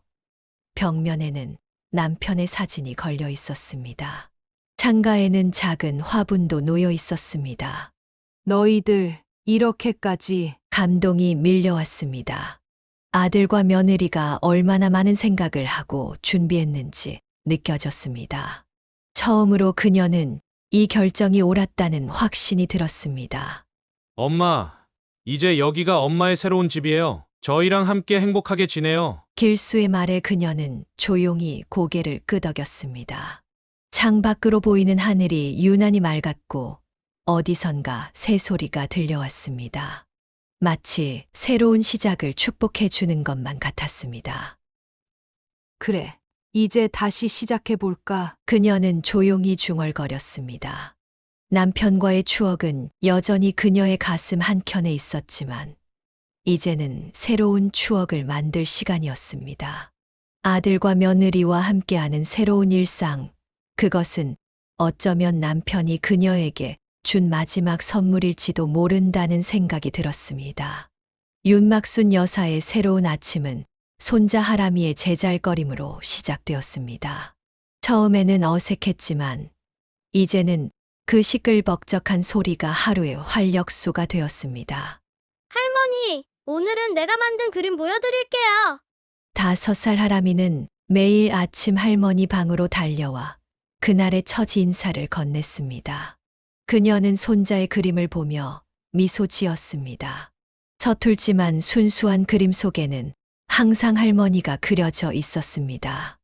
C: 벽면에는 남편의 사진이 걸려 있었습니다. 창가에는 작은 화분도 놓여 있었습니다.
B: 너희들 이렇게까지.
C: 감동이 밀려왔습니다. 아들과 며느리가 얼마나 많은 생각을 하고 준비했는지 느껴졌습니다. 처음으로 그녀는 이 결정이 옳았다는 확신이 들었습니다.
G: 엄마, 이제 여기가 엄마의 새로운 집이에요. 저희랑 함께 행복하게 지내요.
C: 길수의 말에 그녀는 조용히 고개를 끄덕였습니다. 창밖으로 보이는 하늘이 유난히 맑았고 어디선가 새소리가 들려왔습니다. 마치 새로운 시작을 축복해 주는 것만 같았습니다.
B: 그래. 이제 다시 시작해볼까?
C: 그녀는 조용히 중얼거렸습니다. 남편과의 추억은 여전히 그녀의 가슴 한켠에 있었지만 이제는 새로운 추억을 만들 시간이었습니다. 아들과 며느리와 함께하는 새로운 일상, 그것은 어쩌면 남편이 그녀에게 준 마지막 선물일지도 모른다는 생각이 들었습니다. 윤막순 여사의 새로운 아침은 손자 하람이의 제잘거림으로 시작되었습니다. 처음에는 어색했지만 이제는 그 시끌벅적한 소리가 하루의 활력소가 되었습니다.
A: 할머니, 오늘은 내가 만든 그림 보여드릴게요.
C: 5살 하람이는 매일 아침 할머니 방으로 달려와 그날의 첫 인사를 건넸습니다. 그녀는 손자의 그림을 보며 미소 지었습니다. 서툴지만 순수한 그림 속에는 항상 할머니가 그려져 있었습니다.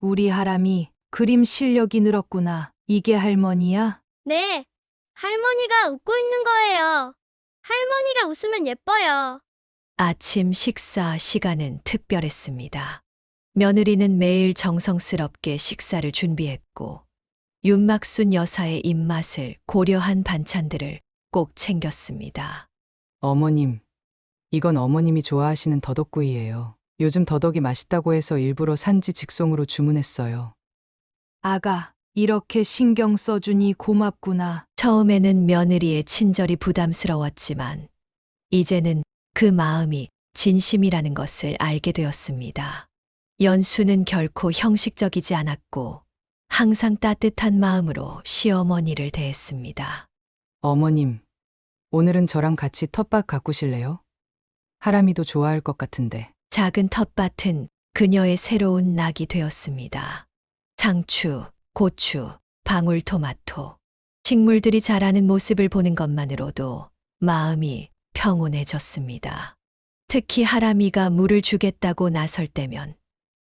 B: 우리 하람이 그림 실력이 늘었구나. 이게 할머니야?
A: 네, 할머니가 웃고 있는 거예요. 할머니가 웃으면 예뻐요.
C: 아침 식사 시간은 특별했습니다. 며느리는 매일 정성스럽게 식사를 준비했고 윤막순 여사의 입맛을 고려한 반찬들을 꼭 챙겼습니다.
B: 어머님, 이건 어머님이 좋아하시는 더덕구이예요. 요즘 더덕이 맛있다고 해서 일부러 산지 직송으로 주문했어요. 아가, 이렇게 신경 써주니 고맙구나.
C: 처음에는 며느리의 친절이 부담스러웠지만 이제는 그 마음이 진심이라는 것을 알게 되었습니다. 연수는 결코 형식적이지 않았고 항상 따뜻한 마음으로 시어머니를 대했습니다.
B: 어머님, 오늘은 저랑 같이 텃밭 가꾸실래요? 하람이도 좋아할 것 같은데.
C: 작은 텃밭은 그녀의 새로운 낙이 되었습니다. 상추, 고추, 방울토마토. 식물들이 자라는 모습을 보는 것만으로도 마음이 평온해졌습니다. 특히 하람이가 물을 주겠다고 나설 때면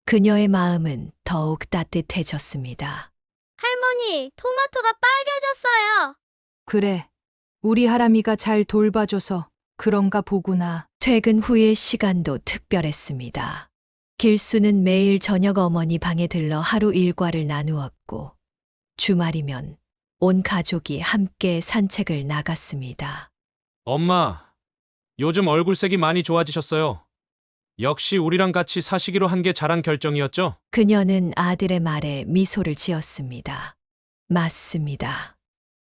C: 그녀의 마음은 더욱 따뜻해졌습니다.
A: 할머니, 토마토가 빨개졌어요.
B: 그래. 우리 하람이가 잘 돌봐줘서 그런가 보구나.
C: 퇴근 후의 시간도 특별했습니다. 길수는 매일 저녁 어머니 방에 들러 하루 일과를 나누었고, 주말이면 온 가족이 함께 산책을 나갔습니다.
G: 엄마, 요즘 얼굴색이 많이 좋아지셨어요. 역시 우리랑 같이 사시기로 한 게 잘한 결정이었죠?
C: 그녀는 아들의 말에 미소를 지었습니다. 맞습니다.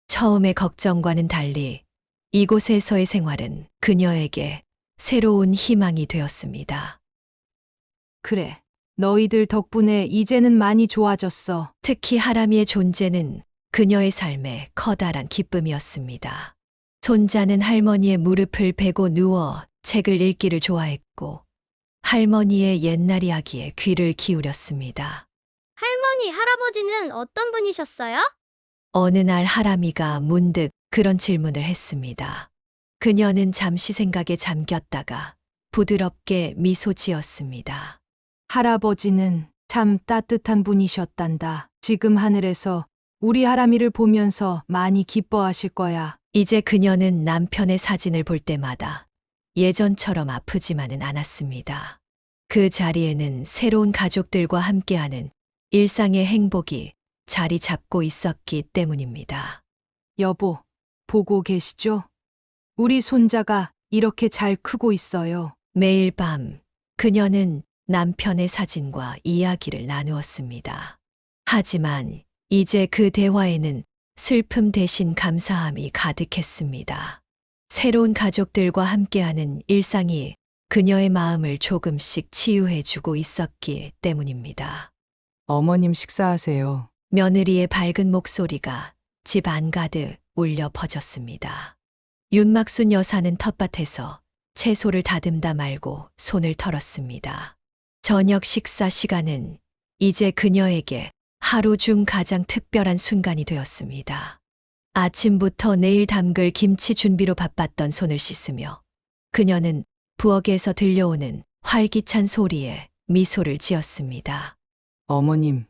C: 처음의 걱정과는 달리 이곳에서의 생활은 그녀에게 새로운 희망이 되었습니다.
B: 그래. 너희들 덕분에 이제는 많이 좋아졌어.
C: 특히 하람이의 존재는 그녀의 삶에 커다란 기쁨이었습니다. 손자는 할머니의 무릎을 베고 누워 책을 읽기를 좋아했고, 할머니의 옛날 이야기에 귀를 기울였습니다.
A: 할머니, 할아버지는 어떤 분이셨어요?
C: 어느 날 하람이가 문득 그런 질문을 했습니다. 그녀는 잠시 생각에 잠겼다가 부드럽게 미소 지었습니다.
B: 할아버지는 참 따뜻한 분이셨단다. 지금 하늘에서 우리 하람이를 보면서 많이 기뻐하실 거야.
C: 이제 그녀는 남편의 사진을 볼 때마다 예전처럼 아프지만은 않았습니다. 그 자리에는 새로운 가족들과 함께하는 일상의 행복이 자리 잡고 있었기 때문입니다.
B: 여보, 보고 계시죠? 우리 손자가 이렇게 잘 크고 있어요.
C: 매일 밤 그녀는 남편의 사진과 이야기를 나누었습니다. 하지만 이제 그 대화에는 슬픔 대신 감사함이 가득했습니다. 새로운 가족들과 함께하는 일상이 그녀의 마음을 조금씩 치유해주고 있었기 때문입니다.
B: 어머님 식사하세요.
C: 며느리의 밝은 목소리가 집 안가득 울려 퍼졌습니다. 윤막순 여사는 텃밭에서 채소를 다듬다 말고 손을 털었습니다. 저녁 식사 시간은 이제 그녀에게 하루 중 가장 특별한 순간이 되었습니다. 아침부터 내일 담글 김치 준비로 바빴던 손을 씻으며 그녀는 부엌에서 들려오는 활기찬 소리에 미소를 지었습니다.
B: 어머님,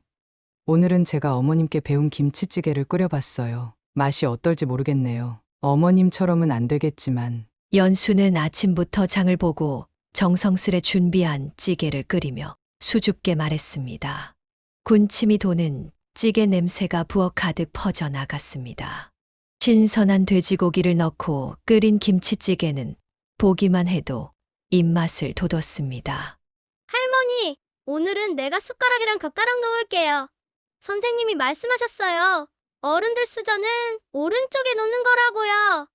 B: 오늘은 제가 어머님께 배운 김치찌개를 끓여봤어요. 맛이 어떨지 모르겠네요. 어머님처럼은 안 되겠지만.
C: 연수는 아침부터 장을 보고 정성스레 준비한 찌개를 끓이며 수줍게 말했습니다. 군침이 도는 찌개 냄새가 부엌 가득 퍼져 나갔습니다. 신선한 돼지고기를 넣고 끓인 김치찌개는 보기만 해도 입맛을 돋웠습니다.
A: 할머니, 오늘은 내가 숟가락이랑 젓가락 놓을게요. 선생님이 말씀하셨어요. 어른들 수저는 오른쪽에 놓는 거라고요.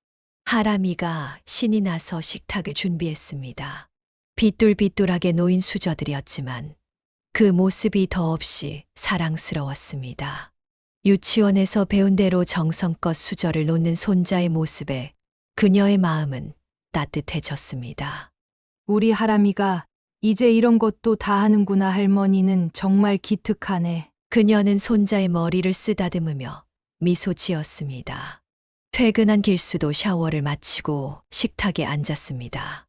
C: 하람이가 신이 나서 식탁을 준비했습니다. 빗둘빗둘하게 놓인 수저들이었지만 그 모습이 더없이 사랑스러웠습니다. 유치원에서 배운 대로 정성껏 수저를 놓는 손자의 모습에 그녀의 마음은 따뜻해졌습니다.
B: 우리 하람이가 이제 이런 것도 다 하는구나. 할머니는 정말 기특하네.
C: 그녀는 손자의 머리를 쓰다듬으며 미소 지었습니다. 퇴근한 길수도 샤워를 마치고 식탁에 앉았습니다.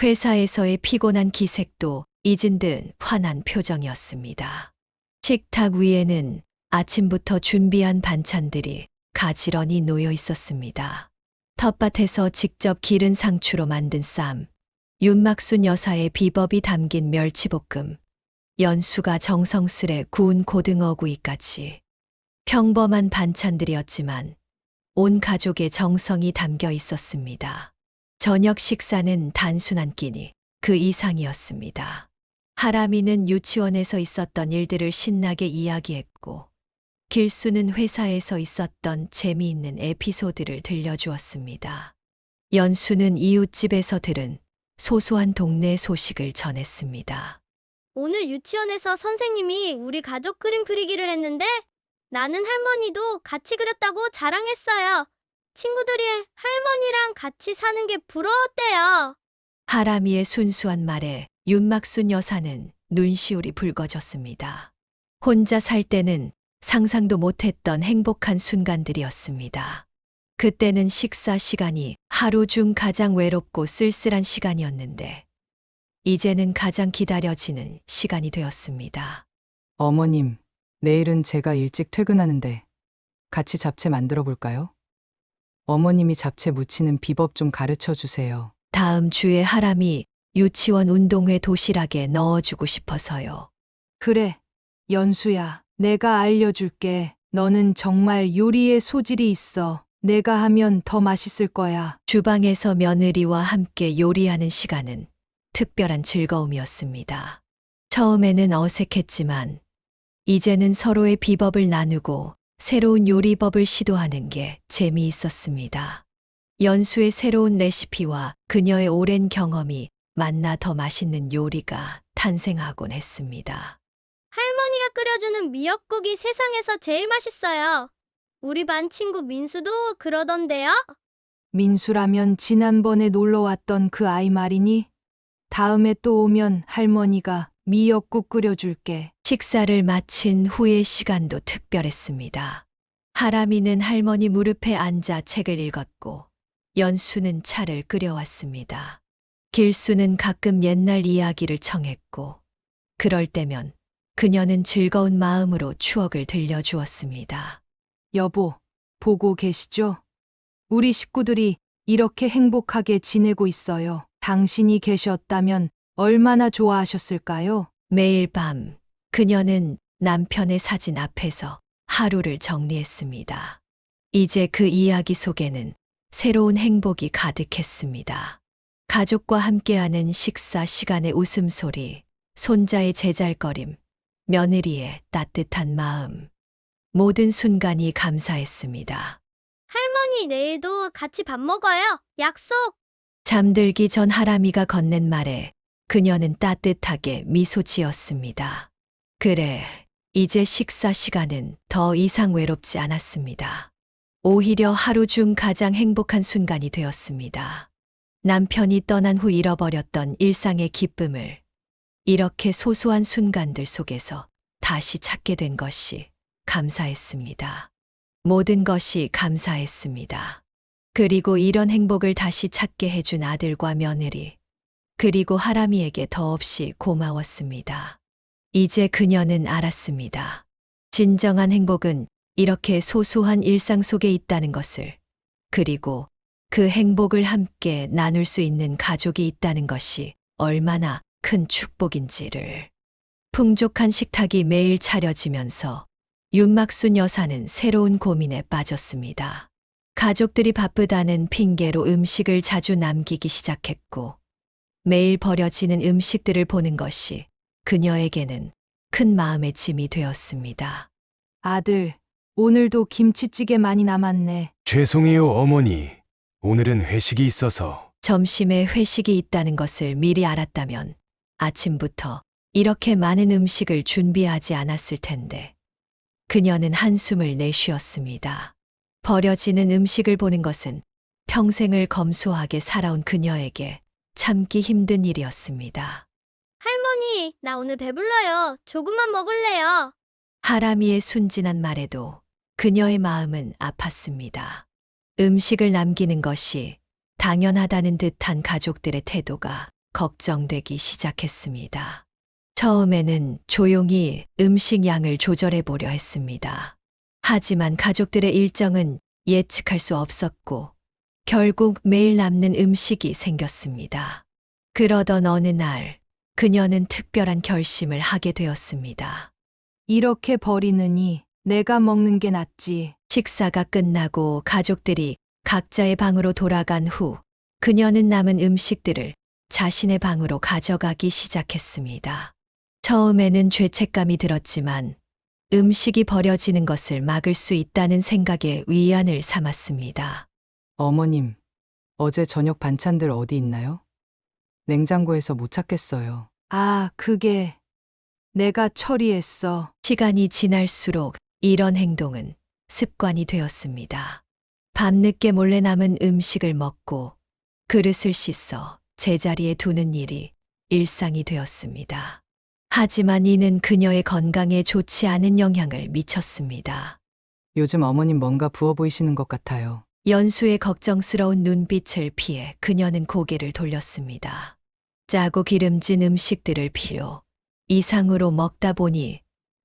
C: 회사에서의 피곤한 기색도 잊은 듯 환한 표정이었습니다. 식탁 위에는 아침부터 준비한 반찬들이 가지런히 놓여 있었습니다. 텃밭에서 직접 기른 상추로 만든 쌈, 윤막순 여사의 비법이 담긴 멸치볶음, 연수가 정성스레 구운 고등어구이까지. 평범한 반찬들이었지만 온 가족의 정성이 담겨 있었습니다. 저녁 식사는 단순 한 끼니 그 이상이었습니다. 하람이는 유치원에서 있었던 일들을 신나게 이야기했고, 길수는 회사에서 있었던 재미있는 에피소드를 들려주었습니다. 연수는 이웃집에서 들은 소소한 동네 소식을 전했습니다.
A: 오늘 유치원에서 선생님이 우리 가족 그림 그리기를 했는데 나는 할머니도 같이 그렸다고 자랑했어요. 친구들이 할머니랑 같이 사는 게 부러웠대요.
C: 하람이의 순수한 말에 윤막순 여사는 눈시울이 붉어졌습니다. 혼자 살 때는 상상도 못했던 행복한 순간들이었습니다. 그때는 식사 시간이 하루 중 가장 외롭고 쓸쓸한 시간이었는데, 이제는 가장 기다려지는 시간이 되었습니다.
B: 어머님, 내일은 제가 일찍 퇴근하는데 같이 잡채 만들어 볼까요? 어머님이 잡채 무치는 비법 좀 가르쳐 주세요.
C: 다음 주에 하람이 유치원 운동회 도시락에 넣어주고 싶어서요.
B: 그래, 연수야, 내가 알려줄게. 너는 정말 요리에 소질이 있어. 내가 하면 더 맛있을 거야.
C: 주방에서 며느리와 함께 요리하는 시간은 특별한 즐거움이었습니다. 처음에는 어색했지만 이제는 서로의 비법을 나누고 새로운 요리법을 시도하는 게 재미있었습니다. 연수의 새로운 레시피와 그녀의 오랜 경험이 만나 더 맛있는 요리가 탄생하곤 했습니다.
A: 할머니가 끓여주는 미역국이 세상에서 제일 맛있어요. 우리 반 친구 민수도 그러던데요?
B: 민수라면 지난번에 놀러 왔던 그 아이 말이니? 다음에 또 오면 할머니가 미역국 끓여줄게.
C: 식사를 마친 후의 시간도 특별했습니다. 하람이는 할머니 무릎에 앉아 책을 읽었고, 연수는 차를 끓여왔습니다. 길수는 가끔 옛날 이야기를 청했고, 그럴 때면 그녀는 즐거운 마음으로 추억을 들려주었습니다.
B: 여보, 보고 계시죠? 우리 식구들이 이렇게 행복하게 지내고 있어요. 당신이 계셨다면 얼마나 좋아하셨을까요?
C: 매일 밤 그녀는 남편의 사진 앞에서 하루를 정리했습니다. 이제 그 이야기 속에는 새로운 행복이 가득했습니다. 가족과 함께하는 식사 시간의 웃음소리, 손자의 제잘거림, 며느리의 따뜻한 마음. 모든 순간이 감사했습니다.
A: 할머니, 내일도 같이 밥 먹어요. 약속!
C: 잠들기 전 하람이가 건넨 말에 그녀는 따뜻하게 미소 지었습니다. 그래, 이제 식사 시간은 더 이상 외롭지 않았습니다. 오히려 하루 중 가장 행복한 순간이 되었습니다. 남편이 떠난 후 잃어버렸던 일상의 기쁨을 이렇게 소소한 순간들 속에서 다시 찾게 된 것이 감사했습니다. 모든 것이 감사했습니다. 그리고 이런 행복을 다시 찾게 해준 아들과 며느리, 그리고 하람이에게 더없이 고마웠습니다. 이제 그녀는 알았습니다. 진정한 행복은 이렇게 소소한 일상 속에 있다는 것을, 그리고 그 행복을 함께 나눌 수 있는 가족이 있다는 것이 얼마나 큰 축복인지를. 풍족한 식탁이 매일 차려지면서 윤막순 여사는 새로운 고민에 빠졌습니다. 가족들이 바쁘다는 핑계로 음식을 자주 남기기 시작했고, 매일 버려지는 음식들을 보는 것이 그녀에게는 큰 마음의 짐이 되었습니다.
B: 아들, 오늘도 김치찌개 많이 남았네.
I: 죄송해요, 어머니. 오늘은 회식이 있어서.
C: 점심에 회식이 있다는 것을 미리 알았다면 아침부터 이렇게 많은 음식을 준비하지 않았을 텐데, 그녀는 한숨을 내쉬었습니다. 버려지는 음식을 보는 것은 평생을 검소하게 살아온 그녀에게 참기 힘든 일이었습니다.
A: 할머니, 나 오늘 배불러요. 조금만 먹을래요.
C: 하람이의 순진한 말에도 그녀의 마음은 아팠습니다. 음식을 남기는 것이 당연하다는 듯한 가족들의 태도가 걱정되기 시작했습니다. 처음에는 조용히 음식 양을 조절해 보려 했습니다. 하지만 가족들의 일정은 예측할 수 없었고, 결국 매일 남는 음식이 생겼습니다. 그러던 어느 날, 그녀는 특별한 결심을 하게 되었습니다.
B: 이렇게 버리느니 내가 먹는 게 낫지.
C: 식사가 끝나고 가족들이 각자의 방으로 돌아간 후, 그녀는 남은 음식들을 자신의 방으로 가져가기 시작했습니다. 처음에는 죄책감이 들었지만 음식이 버려지는 것을 막을 수 있다는 생각에 위안을 삼았습니다.
B: 어머님, 어제 저녁 반찬들 어디 있나요? 냉장고에서 못 찾겠어요. 아, 그게 내가 처리했어.
C: 시간이 지날수록 이런 행동은 습관이 되었습니다. 밤늦게 몰래 남은 음식을 먹고 그릇을 씻어 제자리에 두는 일이 일상이 되었습니다. 하지만 이는 그녀의 건강에 좋지 않은 영향을 미쳤습니다.
B: 요즘 어머님 뭔가 부어 보이시는 것 같아요.
C: 연수의 걱정스러운 눈빛을 피해 그녀는 고개를 돌렸습니다. 짜고 기름진 음식들을 필요 이상으로 먹다 보니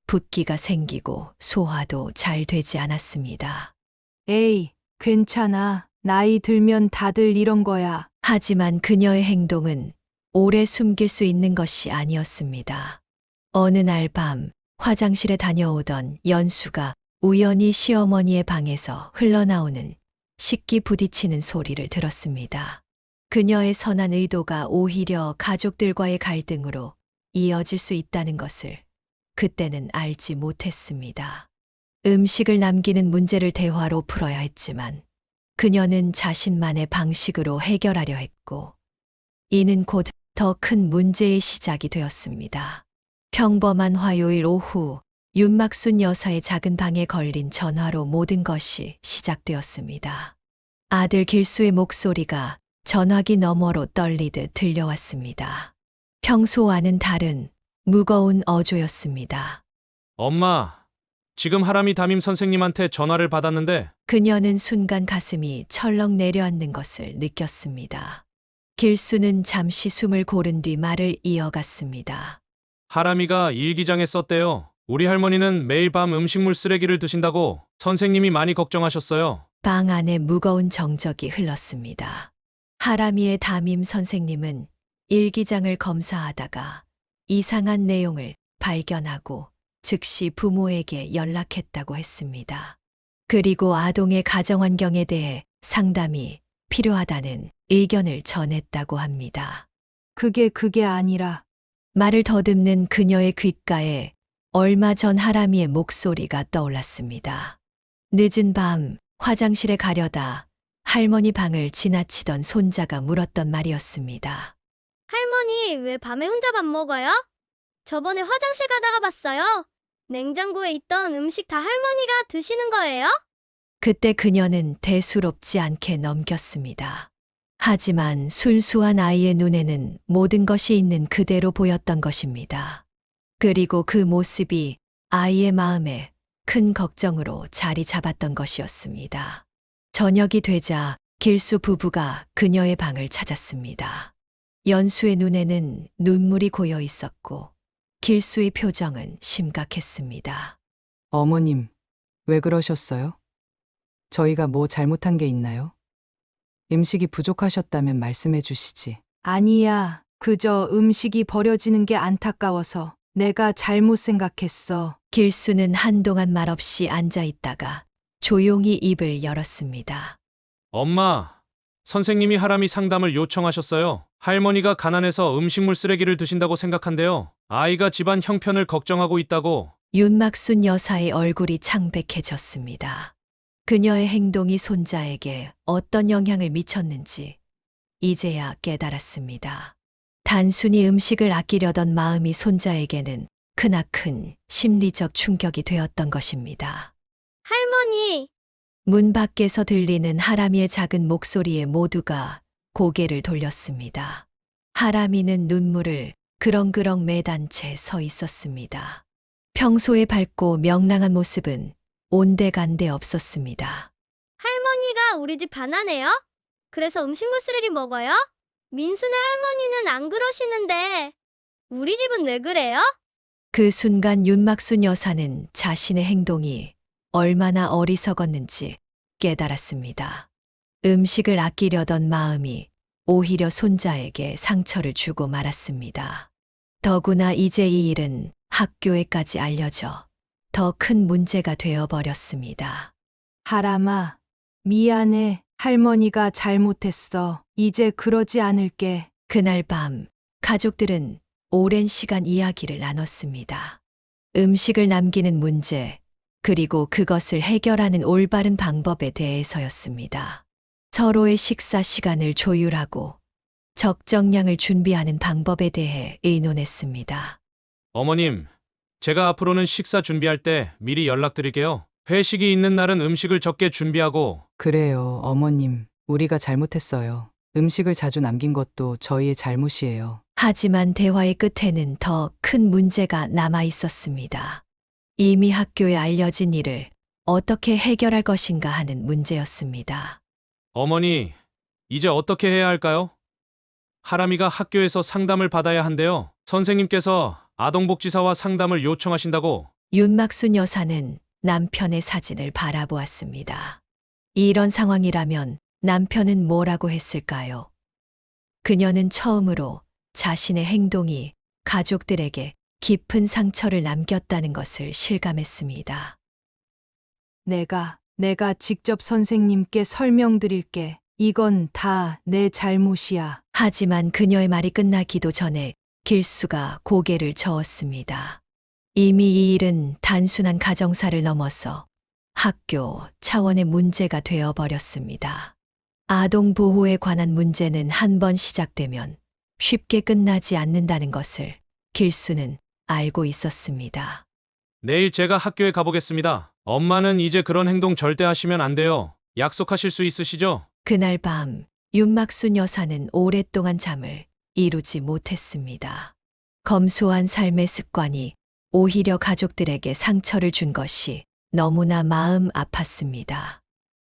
C: 붓기가 생기고 소화도 잘 되지 않았습니다.
B: 에이, 괜찮아. 나이 들면 다들 이런 거야.
C: 하지만 그녀의 행동은 오래 숨길 수 있는 것이 아니었습니다. 어느 날 밤 화장실에 다녀오던 연수가 우연히 시어머니의 방에서 흘러나오는 식기 부딪히는 소리를 들었습니다. 그녀의 선한 의도가 오히려 가족들과의 갈등으로 이어질 수 있다는 것을 그때는 알지 못했습니다. 음식을 남기는 문제를 대화로 풀어야 했지만 그녀는 자신만의 방식으로 해결하려 했고 이는 곧 더 큰 문제의 시작이 되었습니다. 평범한 화요일 오후 윤막순 여사의 작은 방에 걸린 전화로 모든 것이 시작되었습니다. 아들 길수의 목소리가 전화기 너머로 떨리듯 들려왔습니다. 평소와는 다른 무거운 어조였습니다.
G: 엄마, 지금 하람이 담임 선생님한테 전화를 받았는데
C: 그녀는 순간 가슴이 철렁 내려앉는 것을 느꼈습니다. 길수는 잠시 숨을 고른 뒤 말을 이어갔습니다.
G: 하람이가 일기장에 썼대요. 우리 할머니는 매일 밤 음식물 쓰레기를 드신다고 선생님이 많이 걱정하셨어요.
C: 방 안에 무거운 정적이 흘렀습니다. 하람이의 담임 선생님은 일기장을 검사하다가 이상한 내용을 발견하고 즉시 부모에게 연락했다고 했습니다. 그리고 아동의 가정환경에 대해 상담이 필요하다는 의견을 전했다고 합니다.
B: 그게 아니라
C: 말을 더듬는 그녀의 귓가에 얼마 전 하람이의 목소리가 떠올랐습니다. 늦은 밤 화장실에 가려다 할머니 방을 지나치던 손자가 물었던 말이었습니다.
A: 할머니, 왜 밤에 혼자 밥 먹어요? 저번에 화장실 가다가 봤어요. 냉장고에 있던 음식 다 할머니가 드시는 거예요?
C: 그때 그녀는 대수롭지 않게 넘겼습니다. 하지만 순수한 아이의 눈에는 모든 것이 있는 그대로 보였던 것입니다. 그리고 그 모습이 아이의 마음에 큰 걱정으로 자리 잡았던 것이었습니다. 저녁이 되자 길수 부부가 그녀의 방을 찾았습니다. 연수의 눈에는 눈물이 고여 있었고 길수의 표정은 심각했습니다.
B: 어머님, 왜 그러셨어요? 저희가 뭐 잘못한 게 있나요? 음식이 부족하셨다면 말씀해 주시지. 아니야. 그저 음식이 버려지는 게 안타까워서 내가 잘못 생각했어.
C: 길수는 한동안 말없이 앉아 있다가 조용히 입을 열었습니다.
G: 엄마, 선생님이 하람이 상담을 요청하셨어요. 할머니가 가난해서 음식물 쓰레기를 드신다고 생각한대요. 아이가 집안 형편을 걱정하고 있다고.
C: 윤막순 여사의 얼굴이 창백해졌습니다. 그녀의 행동이 손자에게 어떤 영향을 미쳤는지 이제야 깨달았습니다. 단순히 음식을 아끼려던 마음이 손자에게는 크나큰 심리적 충격이 되었던 것입니다.
A: 할머니,
C: 문 밖에서 들리는 하람이의 작은 목소리에 모두가 고개를 돌렸습니다. 하람이는 눈물을 그렁그렁 매단 채 서 있었습니다. 평소에 밝고 명랑한 모습은 온데간데 없었습니다.
A: 할머니가 우리 집 반하네요? 그래서 음식물 쓰레기 먹어요? 민수네 할머니는 안 그러시는데 우리 집은 왜 그래요?
C: 그 순간 윤막순 여사는 자신의 행동이 얼마나 어리석었는지 깨달았습니다. 음식을 아끼려던 마음이 오히려 손자에게 상처를 주고 말았습니다. 더구나 이제 이 일은 학교에까지 알려져 더 큰 문제가 되어버렸습니다.
B: 하람아, 미안해. 할머니가 잘못했어. 이제 그러지 않을게.
C: 그날 밤 가족들은 오랜 시간 이야기를 나눴습니다. 음식을 남기는 문제, 그리고 그것을 해결하는 올바른 방법에 대해서였습니다. 서로의 식사 시간을 조율하고 적정량을 준비하는 방법에 대해 의논했습니다.
G: 어머님, 제가 앞으로는 식사 준비할 때 미리 연락드릴게요. 회식이 있는 날은 음식을 적게 준비하고.
B: 그래요, 어머님. 우리가 잘못했어요. 음식을 자주 남긴 것도 저희의 잘못이에요.
C: 하지만 대화의 끝에는 더 큰 문제가 남아 있었습니다. 이미 학교에 알려진 일을 어떻게 해결할 것인가 하는 문제였습니다.
G: 어머니, 이제 어떻게 해야 할까요? 하람이가 학교에서 상담을 받아야 한대요. 선생님께서 아동복지사와 상담을 요청하신다고.
C: 윤막순 여사는 남편의 사진을 바라보았습니다. 이런 상황이라면 남편은 뭐라고 했을까요? 그녀는 처음으로 자신의 행동이 가족들에게 깊은 상처를 남겼다는 것을 실감했습니다.
B: 내가 직접 선생님께 설명드릴게. 이건 다 내 잘못이야.
C: 하지만 그녀의 말이 끝나기도 전에 길수가 고개를 저었습니다. 이미 이 일은 단순한 가정사를 넘어서 학교 차원의 문제가 되어버렸습니다. 아동 보호에 관한 문제는 한 번 시작되면 쉽게 끝나지 않는다는 것을 길수는 알고 있었습니다.
G: 내일 제가 학교에 가보겠습니다. 엄마는 이제 그런 행동 절대 하시면 안 돼요. 약속하실 수 있으시죠?
C: 그날 밤 윤막순 여사는 오랫동안 잠을 이루지 못했습니다. 검소한 삶의 습관이 오히려 가족들에게 상처를 준 것이 너무나 마음 아팠습니다.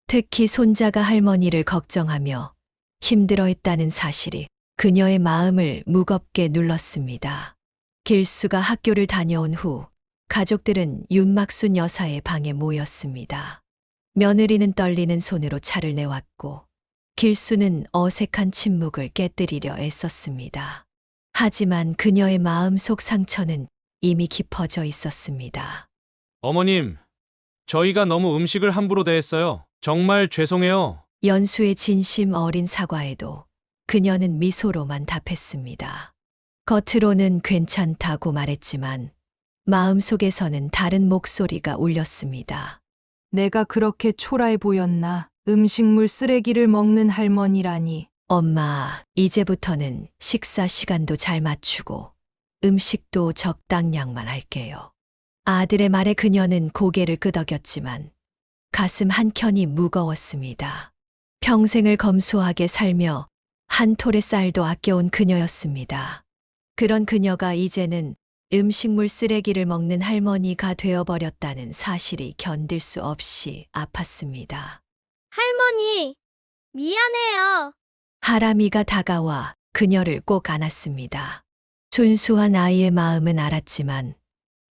C: 특히 손자가 할머니를 걱정하며 힘들어했다는 사실이 그녀의 마음을 무겁게 눌렀습니다. 길수가 학교를 다녀온 후 가족들은 윤막순 여사의 방에 모였습니다. 며느리는 떨리는 손으로 차를 내왔고 길수는 어색한 침묵을 깨뜨리려 애썼습니다. 하지만 그녀의 마음속 상처는 이미 깊어져 있었습니다.
G: 어머님, 저희가 너무 음식을 함부로 대했어요. 정말 죄송해요.
C: 연수의 진심 어린 사과에도 그녀는 미소로만 답했습니다. 겉으로는 괜찮다고 말했지만 마음속에서는 다른 목소리가 울렸습니다.
B: 내가 그렇게 초라해 보였나? 음식물 쓰레기를 먹는 할머니라니.
C: 엄마, 이제부터는 식사 시간도 잘 맞추고 음식도 적당량만 할게요. 아들의 말에 그녀는 고개를 끄덕였지만 가슴 한켠이 무거웠습니다. 평생을 검소하게 살며 한 톨의 쌀도 아껴온 그녀였습니다. 그런 그녀가 이제는 음식물 쓰레기를 먹는 할머니가 되어버렸다는 사실이 견딜 수 없이 아팠습니다.
A: 할머니, 미안해요.
C: 하람이가 다가와 그녀를 꼭 안았습니다. 순수한 아이의 마음은 알았지만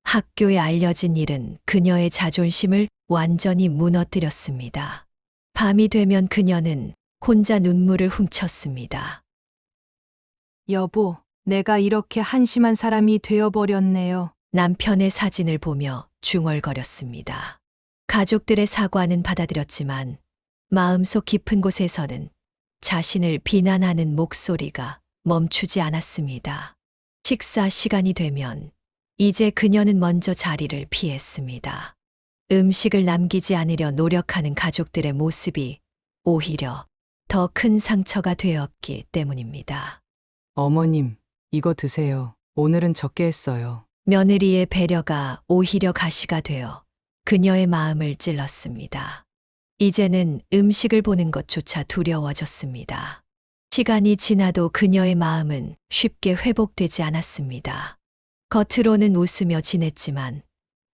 C: 학교에 알려진 일은 그녀의 자존심을 완전히 무너뜨렸습니다. 밤이 되면 그녀는 혼자 눈물을 훔쳤습니다.
B: 여보, 내가 이렇게 한심한 사람이 되어버렸네요.
C: 남편의 사진을 보며 중얼거렸습니다. 가족들의 사과는 받아들였지만 마음속 깊은 곳에서는 자신을 비난하는 목소리가 멈추지 않았습니다. 식사 시간이 되면 이제 그녀는 먼저 자리를 피했습니다. 음식을 남기지 않으려 노력하는 가족들의 모습이 오히려 더 큰 상처가 되었기 때문입니다.
B: 어머님, 이거 드세요. 오늘은 적게 했어요.
C: 며느리의 배려가 오히려 가시가 되어 그녀의 마음을 찔렀습니다. 이제는 음식을 보는 것조차 두려워졌습니다. 시간이 지나도 그녀의 마음은 쉽게 회복되지 않았습니다. 겉으로는 웃으며 지냈지만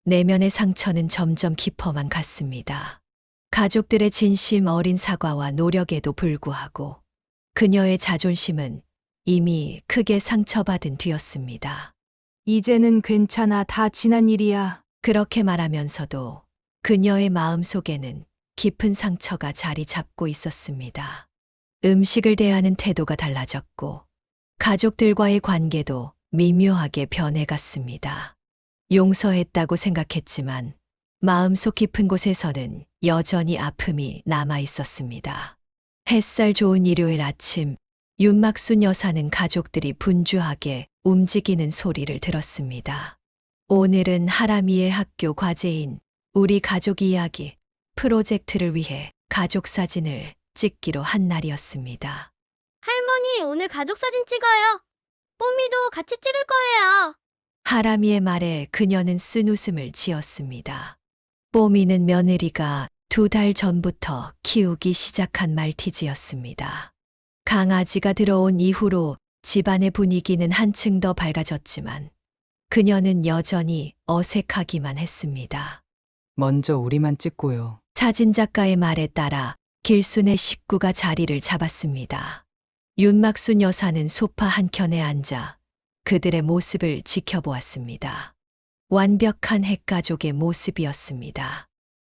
C: 내면의 상처는 점점 깊어만 갔습니다. 가족들의 진심 어린 사과와 노력에도 불구하고 그녀의 자존심은 이미 크게 상처받은 뒤였습니다.
B: 이제는 괜찮아. 다 지난 일이야.
C: 그렇게 말하면서도 그녀의 마음 속에는 깊은 상처가 자리 잡고 있었습니다. 음식을 대하는 태도가 달라졌고 가족들과의 관계도 미묘하게 변해갔습니다. 용서했다고 생각했지만 마음속 깊은 곳에서는 여전히 아픔이 남아 있었습니다. 햇살 좋은 일요일 아침, 윤막순 여사는 가족들이 분주하게 움직이는 소리를 들었습니다. 오늘은 하람이의 학교 과제인 우리 가족 이야기 프로젝트를 위해 가족 사진을 찍기로 한 날이었습니다.
A: 할머니, 오늘 가족 사진 찍어요. 뽀미도 같이 찍을 거예요.
C: 하람이의 말에 그녀는 쓴 웃음을 지었습니다. 뽀미는 며느리가 2달 전부터 키우기 시작한 말티즈였습니다. 강아지가 들어온 이후로 집안의 분위기는 한층 더 밝아졌지만 그녀는 여전히 어색하기만 했습니다.
B: 먼저 우리만 찍고요.
C: 사진작가의 말에 따라 길순의 식구가 자리를 잡았습니다. 윤막순 여사는 소파 한켠에 앉아 그들의 모습을 지켜보았습니다. 완벽한 핵가족의 모습이었습니다.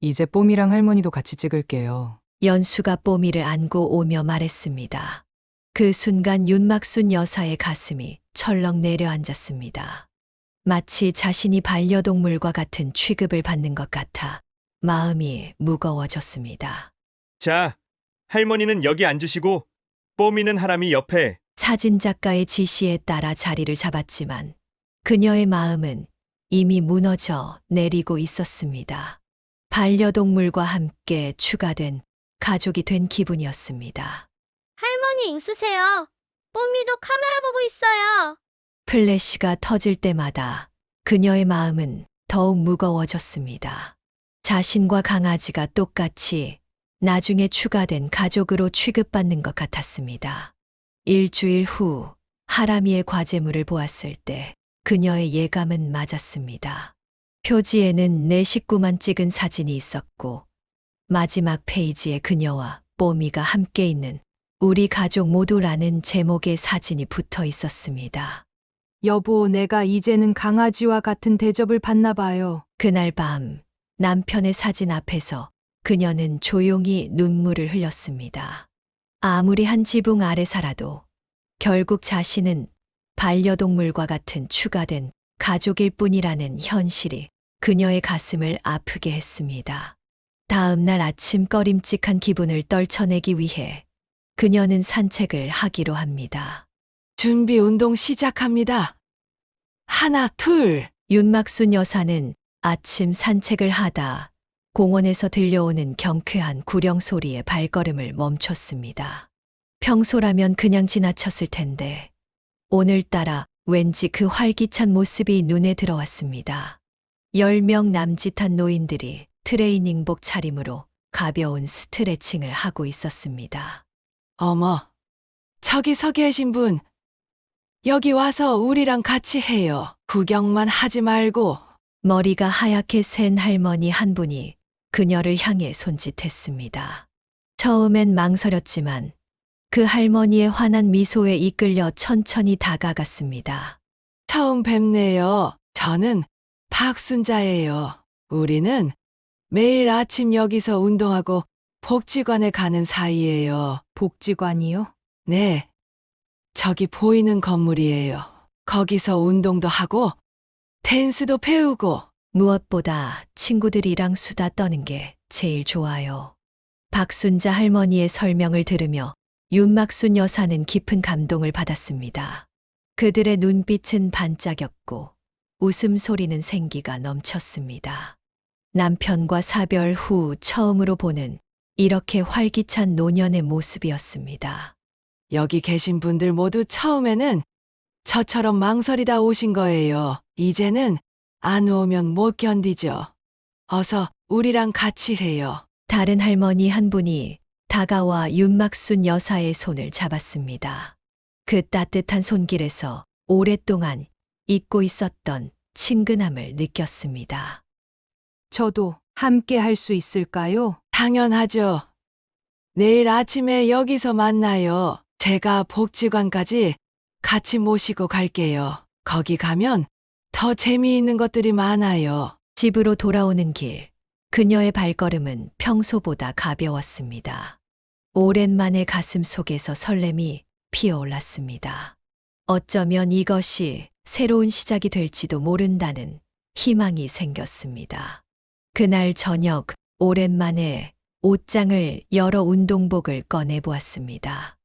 B: 이제 뽀미랑 할머니도 같이 찍을게요.
C: 연수가 뽀미를 안고 오며 말했습니다. 그 순간 윤막순 여사의 가슴이 철렁 내려앉았습니다. 마치 자신이 반려동물과 같은 취급을 받는 것 같아 마음이 무거워졌습니다.
D: 자, 할머니는 여기 앉으시고 뽀미는 하람이 옆에.
C: 사진작가의 지시에 따라 자리를 잡았지만 그녀의 마음은 이미 무너져 내리고 있었습니다. 반려동물과 함께 추가된 가족이 된 기분이었습니다.
A: 할머니 웃으세요. 뽀미도 카메라 보고 있어요.
C: 플래시가 터질 때마다 그녀의 마음은 더욱 무거워졌습니다. 자신과 강아지가 똑같이 나중에 추가된 가족으로 취급받는 것 같았습니다. 일주일 후 하람이의 과제물을 보았을 때 그녀의 예감은 맞았습니다. 표지에는 내 식구만 찍은 사진이 있었고 마지막 페이지에 그녀와 뽀미가 함께 있는 우리 가족 모두라는 제목의 사진이 붙어 있었습니다.
B: 여보, 내가 이제는 강아지와 같은 대접을 받나 봐요.
C: 그날 밤 남편의 사진 앞에서 그녀는 조용히 눈물을 흘렸습니다. 아무리 한 지붕 아래 살아도 결국 자신은 반려동물과 같은 추가된 가족일 뿐이라는 현실이 그녀의 가슴을 아프게 했습니다. 다음 날 아침 꺼림칙한 기분을 떨쳐내기 위해 그녀는 산책을 하기로 합니다.
J: 준비 운동 시작합니다. 하나, 둘.
C: 윤막순 여사는 아침 산책을 하다 공원에서 들려오는 경쾌한 구령 소리에 발걸음을 멈췄습니다. 평소라면 그냥 지나쳤을 텐데 오늘따라 왠지 그 활기찬 모습이 눈에 들어왔습니다. 10명 남짓한 노인들이 트레이닝복 차림으로 가벼운 스트레칭을 하고 있었습니다.
J: 어머, 저기서 계신 분. 여기 와서 우리랑 같이 해요. 구경만 하지 말고.
C: 머리가 하얗게 센 할머니 한 분이 그녀를 향해 손짓했습니다. 처음엔 망설였지만 그 할머니의 환한 미소에 이끌려 천천히 다가갔습니다.
J: 처음 뵙네요. 저는 박순자예요. 우리는 매일 아침 여기서 운동하고 복지관에 가는 사이예요.
B: 복지관이요?
J: 네. 저기 보이는 건물이에요. 거기서 운동도 하고 댄스도 배우고.
C: 무엇보다 친구들이랑 수다 떠는 게 제일 좋아요. 박순자 할머니의 설명을 들으며 윤막순 여사는 깊은 감동을 받았습니다. 그들의 눈빛은 반짝였고 웃음소리는 생기가 넘쳤습니다. 남편과 사별 후 처음으로 보는 이렇게 활기찬 노년의 모습이었습니다.
J: 여기 계신 분들 모두 처음에는 저처럼 망설이다 오신 거예요. 이제는 안 오면 못 견디죠. 어서 우리랑 같이 해요.
C: 다른 할머니 한 분이 다가와 윤막순 여사의 손을 잡았습니다. 그 따뜻한 손길에서 오랫동안 잊고 있었던 친근함을 느꼈습니다.
B: 저도 함께 할 수 있을까요?
J: 당연하죠. 내일 아침에 여기서 만나요. 제가 복지관까지 같이 모시고 갈게요. 거기 가면 더 재미있는 것들이 많아요.
C: 집으로 돌아오는 길, 그녀의 발걸음은 평소보다 가벼웠습니다. 오랜만에 가슴 속에서 설렘이 피어올랐습니다. 어쩌면 이것이 새로운 시작이 될지도 모른다는 희망이 생겼습니다. 그날 저녁, 오랜만에 옷장을 열어 운동복을 꺼내 보았습니다.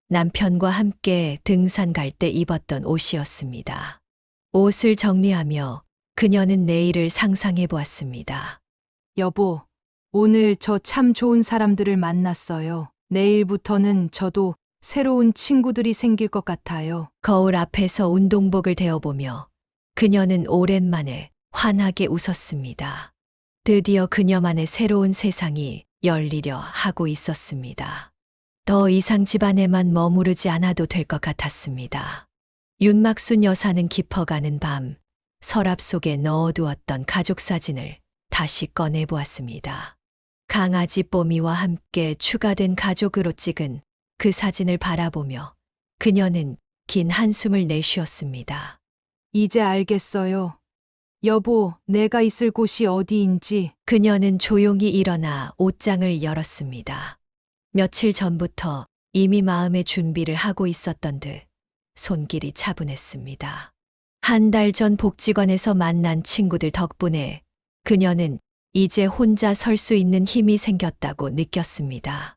C: 남편과 함께 등산 갈 때 입었던 옷이었습니다. 옷을 정리하며 그녀는 내일을 상상해 보았습니다.
B: 여보, 오늘 저 참 좋은 사람들을 만났어요. 내일부터는 저도 새로운 친구들이 생길 것 같아요.
C: 거울 앞에서 운동복을 대어보며 그녀는 오랜만에 환하게 웃었습니다. 드디어 그녀만의 새로운 세상이 열리려 하고 있었습니다. 더 이상 집안에만 머무르지 않아도 될 것 같았습니다. 윤막순 여사는 깊어가는 밤 서랍 속에 넣어두었던 가족 사진을 다시 꺼내 보았습니다. 강아지 뽀미와 함께 추가된 가족으로 찍은 그 사진을 바라보며 그녀는 긴 한숨을 내쉬었습니다.
B: 이제 알겠어요. 여보, 내가 있을 곳이 어디인지.
C: 그녀는 조용히 일어나 옷장을 열었습니다. 며칠 전부터 이미 마음의 준비를 하고 있었던 듯 손길이 차분했습니다. 한 달 전 복지관에서 만난 친구들 덕분에 그녀는 이제 혼자 설 수 있는 힘이 생겼다고 느꼈습니다.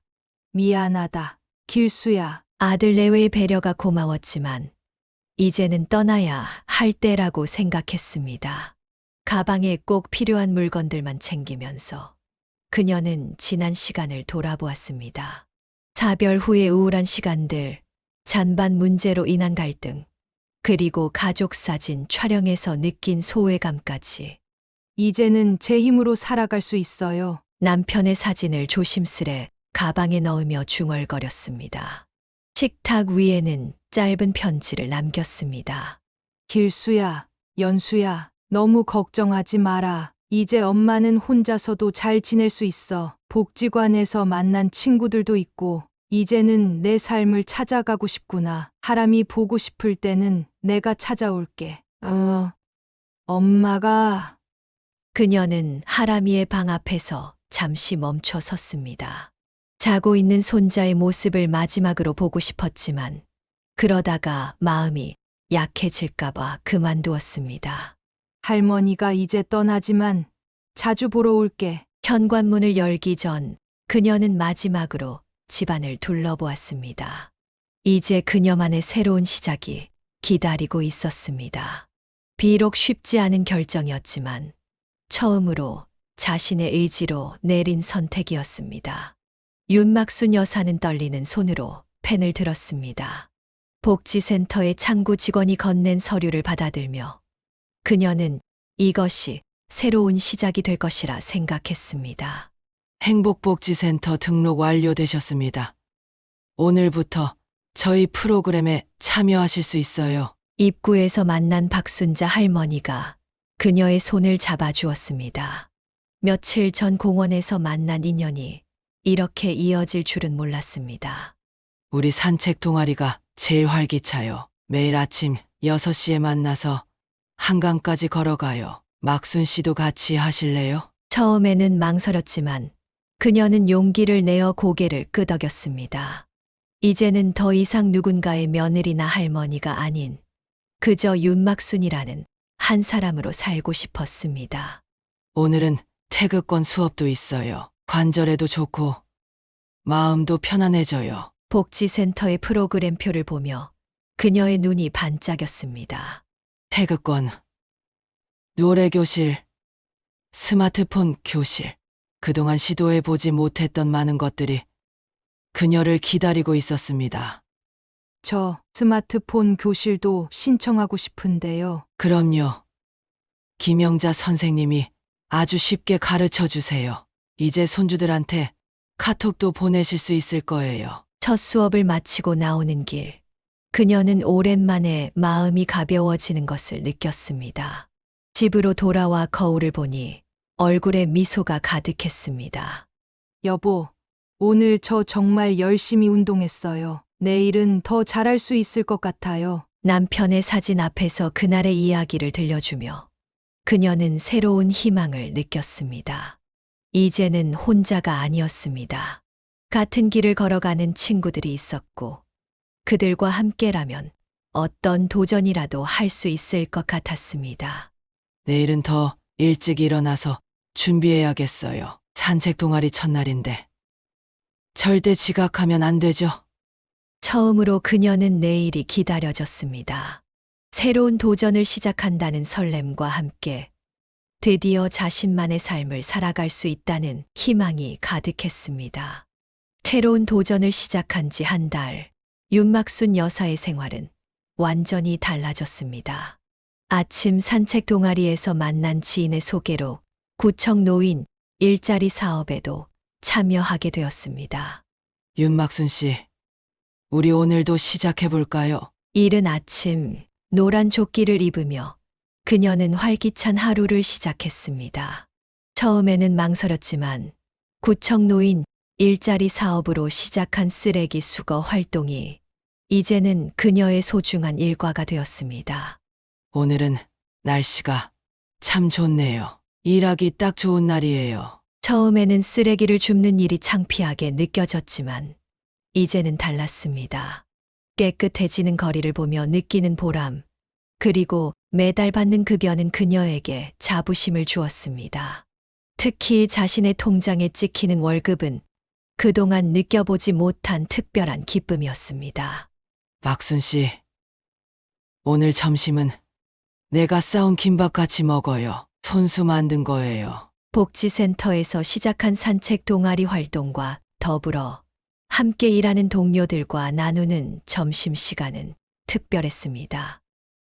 B: 미안하다, 길수야.
C: 아들 내외의 배려가 고마웠지만 이제는 떠나야 할 때라고 생각했습니다. 가방에 꼭 필요한 물건들만 챙기면서 그녀는 지난 시간을 돌아보았습니다. 사별 후의 우울한 시간들, 잔반 문제로 인한 갈등, 그리고 가족 사진 촬영에서 느낀 소외감까지.
B: 이제는 제 힘으로 살아갈 수 있어요.
C: 남편의 사진을 조심스레 가방에 넣으며 중얼거렸습니다. 식탁 위에는 짧은 편지를 남겼습니다.
B: 길수야, 연수야, 너무 걱정하지 마라. 이제 엄마는 혼자서도 잘 지낼 수 있어. 복지관에서 만난 친구들도 있고, 이제는 내 삶을 찾아가고 싶구나. 하람이 보고 싶을 때는 내가 찾아올게. 엄마가.
C: 그녀는 하람이의 방 앞에서 잠시 멈춰 섰습니다. 자고 있는 손자의 모습을 마지막으로 보고 싶었지만 그러다가 마음이 약해질까봐 그만두었습니다.
B: 할머니가 이제 떠나지만 자주 보러 올게.
C: 현관문을 열기 전 그녀는 마지막으로 집안을 둘러보았습니다. 이제 그녀만의 새로운 시작이 기다리고 있었습니다. 비록 쉽지 않은 결정이었지만 처음으로 자신의 의지로 내린 선택이었습니다. 윤막순 여사는 떨리는 손으로 펜을 들었습니다. 복지센터의 창구 직원이 건넨 서류를 받아들며 그녀는 이것이 새로운 시작이 될 것이라 생각했습니다.
J: 행복복지센터 등록 완료되셨습니다. 오늘부터 저희 프로그램에 참여하실 수 있어요.
C: 입구에서 만난 박순자 할머니가 그녀의 손을 잡아주었습니다. 며칠 전 공원에서 만난 인연이 이렇게 이어질 줄은 몰랐습니다.
J: 우리 산책 동아리가 제일 활기차요. 매일 아침 6시에 만나서 한강까지 걸어가요. 막순 씨도 같이 하실래요?
C: 처음에는 망설였지만 그녀는 용기를 내어 고개를 끄덕였습니다. 이제는 더 이상 누군가의 며느리나 할머니가 아닌 그저 윤막순이라는 한 사람으로 살고 싶었습니다.
J: 오늘은 태극권 수업도 있어요. 관절에도 좋고 마음도 편안해져요.
C: 복지센터의 프로그램표를 보며 그녀의 눈이 반짝였습니다.
J: 태극권, 노래교실, 스마트폰 교실. 그동안 시도해보지 못했던 많은 것들이 그녀를 기다리고 있었습니다.
B: 저 스마트폰 교실도 신청하고 싶은데요.
J: 그럼요. 김영자 선생님이 아주 쉽게 가르쳐 주세요. 이제 손주들한테 카톡도 보내실 수 있을 거예요.
C: 첫 수업을 마치고 나오는 길, 그녀는 오랜만에 마음이 가벼워지는 것을 느꼈습니다. 집으로 돌아와 거울을 보니 얼굴에 미소가 가득했습니다.
B: 여보, 오늘 저 정말 열심히 운동했어요. 내일은 더 잘할 수 있을 것 같아요.
C: 남편의 사진 앞에서 그날의 이야기를 들려주며 그녀는 새로운 희망을 느꼈습니다. 이제는 혼자가 아니었습니다. 같은 길을 걸어가는 친구들이 있었고 그들과 함께라면 어떤 도전이라도 할 수 있을 것 같았습니다.
J: 내일은 더 일찍 일어나서 준비해야겠어요. 산책 동아리 첫날인데. 절대 지각하면 안 되죠.
C: 처음으로 그녀는 내일이 기다려졌습니다. 새로운 도전을 시작한다는 설렘과 함께 드디어 자신만의 삶을 살아갈 수 있다는 희망이 가득했습니다. 새로운 도전을 시작한 지 한 달, 윤막순 여사의 생활은 완전히 달라졌습니다. 아침 산책 동아리에서 만난 지인의 소개로 구청 노인 일자리 사업에도 참여하게 되었습니다.
J: 윤막순 씨, 우리 오늘도 시작해볼까요?
C: 이른 아침 노란 조끼를 입으며 그녀는 활기찬 하루를 시작했습니다. 처음에는 망설였지만 구청 노인 일자리 사업으로 시작한 쓰레기 수거 활동이 이제는 그녀의 소중한 일과가 되었습니다.
J: 오늘은 날씨가 참 좋네요. 일하기 딱 좋은 날이에요.
C: 처음에는 쓰레기를 줍는 일이 창피하게 느껴졌지만 이제는 달랐습니다. 깨끗해지는 거리를 보며 느끼는 보람, 그리고 매달 받는 급여는 그녀에게 자부심을 주었습니다. 특히 자신의 통장에 찍히는 월급은 그동안 느껴보지 못한 특별한 기쁨이었습니다.
J: 막순 씨, 오늘 점심은 내가 싸운 김밥 같이 먹어요. 손수 만든 거예요.
C: 복지센터에서 시작한 산책 동아리 활동과 더불어 함께 일하는 동료들과 나누는 점심시간은 특별했습니다.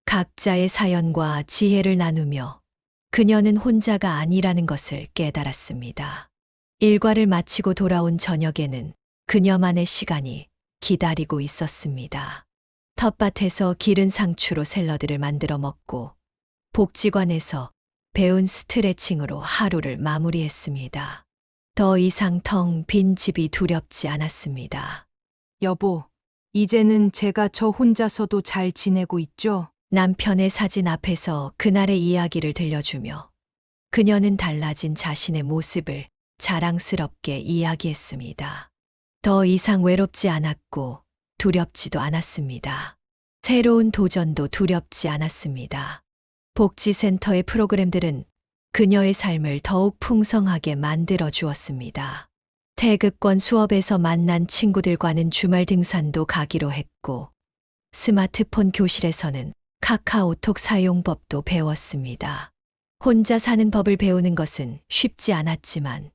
C: 각자의 사연과 지혜를 나누며 그녀는 혼자가 아니라는 것을 깨달았습니다. 일과를 마치고 돌아온 저녁에는 그녀만의 시간이 기다리고 있었습니다. 텃밭에서 기른 상추로 샐러드를 만들어 먹고 복지관에서 배운 스트레칭으로 하루를 마무리했습니다. 더 이상 텅 빈 집이 두렵지 않았습니다.
B: 여보, 이제는 제가 저 혼자서도 잘 지내고 있죠?
C: 남편의 사진 앞에서 그날의 이야기를 들려주며 그녀는 달라진 자신의 모습을 자랑스럽게 이야기했습니다. 더 이상 외롭지 않았고 두렵지도 않았습니다. 새로운 도전도 두렵지 않았습니다. 복지센터의 프로그램들은 그녀의 삶을 더욱 풍성하게 만들어 주었습니다. 태극권 수업에서 만난 친구들과는 주말 등산도 가기로 했고, 스마트폰 교실에서는 카카오톡 사용법도 배웠습니다. 혼자 사는 법을 배우는 것은 쉽지 않았지만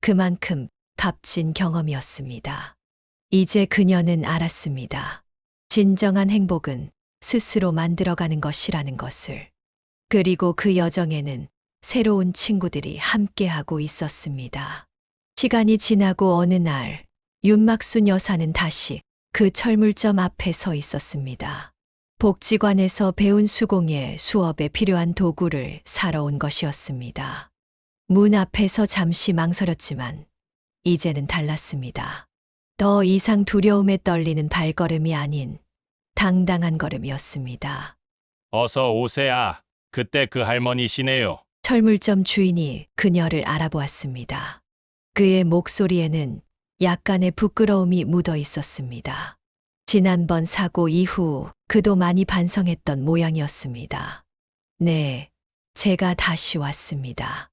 C: 그만큼 값진 경험이었습니다. 이제 그녀는 알았습니다. 진정한 행복은 스스로 만들어가는 것이라는 것을. 그리고 그 여정에는 새로운 친구들이 함께하고 있었습니다. 시간이 지나고 어느 날 윤막순 여사는 다시 그 철물점 앞에 서 있었습니다. 복지관에서 배운 수공예 수업에 필요한 도구를 사러 온 것이었습니다. 문 앞에서 잠시 망설였지만 이제는 달랐습니다. 더 이상 두려움에 떨리는 발걸음이 아닌 당당한 걸음이었습니다.
H: 어서 오세요. 그때 그 할머니시네요.
C: 철물점 주인이 그녀를 알아보았습니다. 그의 목소리에는 약간의 부끄러움이 묻어 있었습니다. 지난번 사고 이후 그도 많이 반성했던 모양이었습니다. 네, 제가 다시 왔습니다.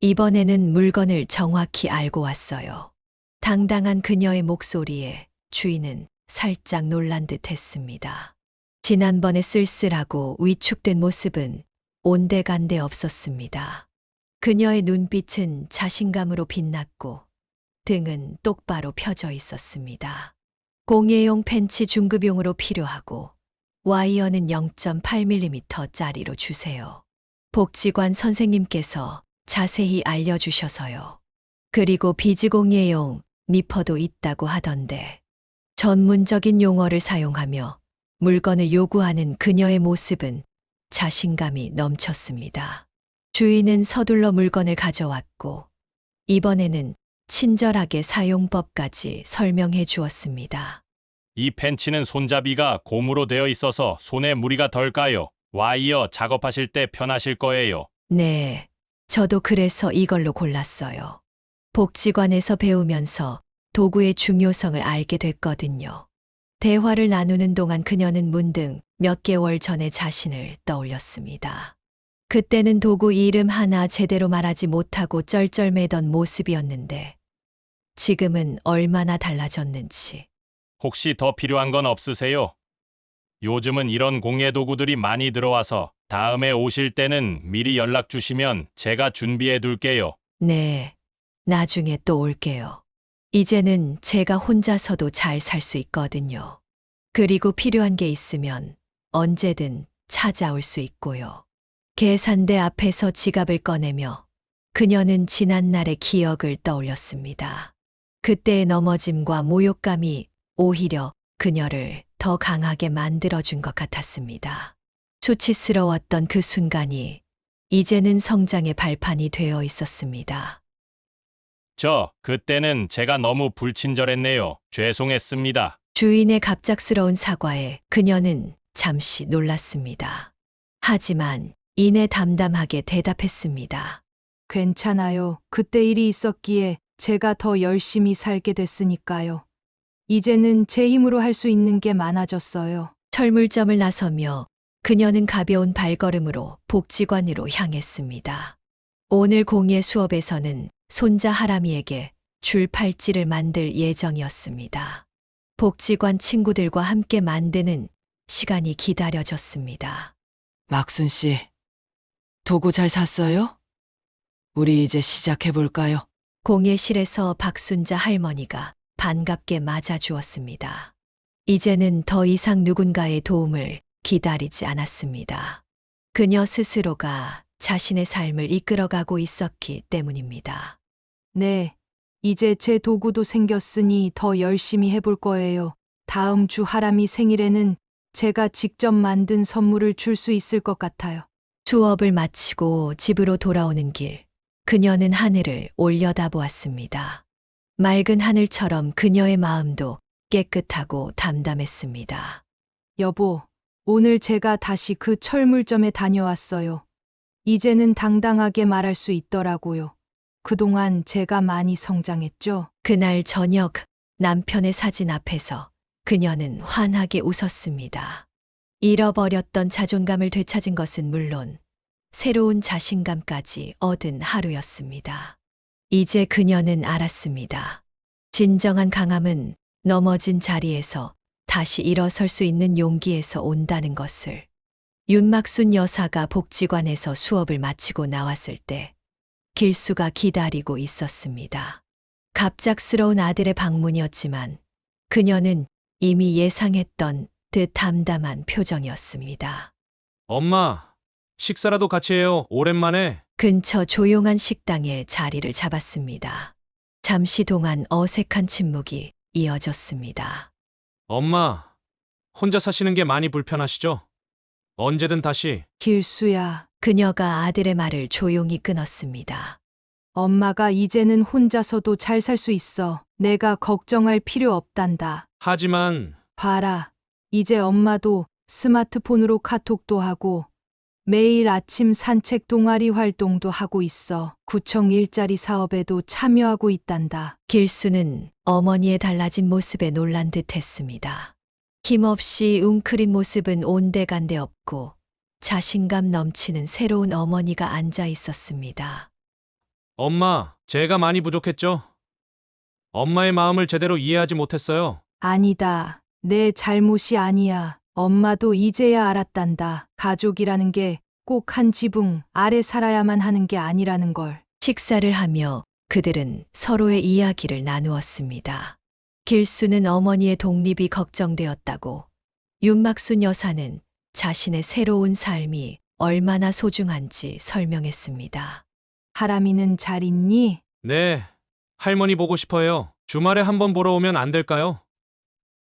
C: 이번에는 물건을 정확히 알고 왔어요. 당당한 그녀의 목소리에 주인은 살짝 놀란 듯 했습니다. 지난번에 쓸쓸하고 위축된 모습은 온데간데 없었습니다. 그녀의 눈빛은 자신감으로 빛났고 등은 똑바로 펴져 있었습니다. 공예용 펜치 중급용으로 필요하고 와이어는 0.8mm짜리로 주세요. 복지관 선생님께서 자세히 알려주셔서요. 그리고 비즈공예용 니퍼도 있다고 하던데 전문적인 용어를 사용하며 물건을 요구하는 그녀의 모습은 자신감이 넘쳤습니다. 주인은 서둘러 물건을 가져왔고 이번에는 친절하게 사용법까지 설명해 주었습니다.
H: 이 펜치는 손잡이가 고무로 되어 있어서 손에 무리가 덜 가요. 와이어 작업하실 때 편하실 거예요.
C: 네, 저도 그래서 이걸로 골랐어요. 복지관에서 배우면서 도구의 중요성을 알게 됐거든요. 대화를 나누는 동안 그녀는 문득 몇 개월 전의 자신을 떠올렸습니다. 그때는 도구 이름 하나 제대로 말하지 못하고 쩔쩔매던 모습이었는데 지금은 얼마나 달라졌는지.
H: 혹시 더 필요한 건 없으세요? 요즘은 이런 공예 도구들이 많이 들어와서 다음에 오실 때는 미리 연락 주시면 제가 준비해 둘게요.
C: 네, 나중에 또 올게요. 이제는 제가 혼자서도 잘 살 수 있거든요. 그리고 필요한 게 있으면 언제든 찾아올 수 있고요. 계산대 앞에서 지갑을 꺼내며 그녀는 지난날의 기억을 떠올렸습니다. 그때의 넘어짐과 모욕감이 오히려 그녀를 더 강하게 만들어준 것 같았습니다. 수치스러웠던 그 순간이 이제는 성장의 발판이 되어 있었습니다.
H: 그때는 제가 너무 불친절했네요. 죄송했습니다.
C: 주인의 갑작스러운 사과에 그녀는 잠시 놀랐습니다. 하지만 이내 담담하게 대답했습니다.
B: 괜찮아요. 그때 일이 있었기에 제가 더 열심히 살게 됐으니까요. 이제는 제 힘으로 할 수 있는 게 많아졌어요.
C: 철물점을 나서며 그녀는 가벼운 발걸음으로 복지관으로 향했습니다. 오늘 공예 수업에서는 손자 하람이에게 줄 팔찌를 만들 예정이었습니다. 복지관 친구들과 함께 만드는 시간이 기다려졌습니다.
J: 막순 씨, 도구 잘 샀어요? 우리 이제 시작해 볼까요?
C: 공예실에서 박순자 할머니가 반갑게 맞아주었습니다. 이제는 더 이상 누군가의 도움을 기다리지 않았습니다. 그녀 스스로가 자신의 삶을 이끌어가고 있었기 때문입니다.
B: 네, 이제 제 도구도 생겼으니 더 열심히 해볼 거예요. 다음 주 하람이 생일에는 제가 직접 만든 선물을 줄 수 있을 것 같아요.
C: 수업을 마치고 집으로 돌아오는 길, 그녀는 하늘을 올려다보았습니다. 맑은 하늘처럼 그녀의 마음도 깨끗하고 담담했습니다.
B: 여보, 오늘 제가 다시 그 철물점에 다녀왔어요. 이제는 당당하게 말할 수 있더라고요. 그동안 제가 많이 성장했죠?
C: 그날 저녁 남편의 사진 앞에서 그녀는 환하게 웃었습니다. 잃어버렸던 자존감을 되찾은 것은 물론 새로운 자신감까지 얻은 하루였습니다. 이제 그녀는 알았습니다. 진정한 강함은 넘어진 자리에서 다시 일어설 수 있는 용기에서 온다는 것을. 윤막순 여사가 복지관에서 수업을 마치고 나왔을 때 길수가 기다리고 있었습니다. 갑작스러운 아들의 방문이었지만 그녀는 이미 예상했던 듯 담담한 표정이었습니다.
G: 엄마, 식사라도 같이 해요. 오랜만에.
C: 근처 조용한 식당에 자리를 잡았습니다. 잠시 동안 어색한 침묵이 이어졌습니다.
G: 엄마, 혼자 사시는 게 많이 불편하시죠? 언제든 다시.
B: 길수야,
C: 그녀가 아들의 말을 조용히 끊었습니다.
B: 엄마가 이제는 혼자서도 잘 살 수 있어. 내가 걱정할 필요 없단다.
G: 하지만
B: 봐라, 이제 엄마도 스마트폰으로 카톡도 하고 매일 아침 산책 동아리 활동도 하고 있어. 구청 일자리 사업에도 참여하고 있단다.
C: 길수는 어머니의 달라진 모습에 놀란 듯 했습니다. 힘없이 웅크린 모습은 온데간데 없고 자신감 넘치는 새로운 어머니가 앉아 있었습니다.
G: 엄마, 제가 많이 부족했죠? 엄마의 마음을 제대로 이해하지 못했어요.
B: 아니다. 내 잘못이 아니야. 엄마도 이제야 알았단다. 가족이라는 게 꼭 한 지붕 아래 살아야만 하는 게 아니라는 걸.
C: 식사를 하며 그들은 서로의 이야기를 나누었습니다. 길수는 어머니의 독립이 걱정되었다고, 윤막순 여사는 자신의 새로운 삶이 얼마나 소중한지 설명했습니다.
B: 하람이는 잘 있니?
G: 네, 할머니 보고 싶어요. 주말에 한번 보러 오면 안 될까요?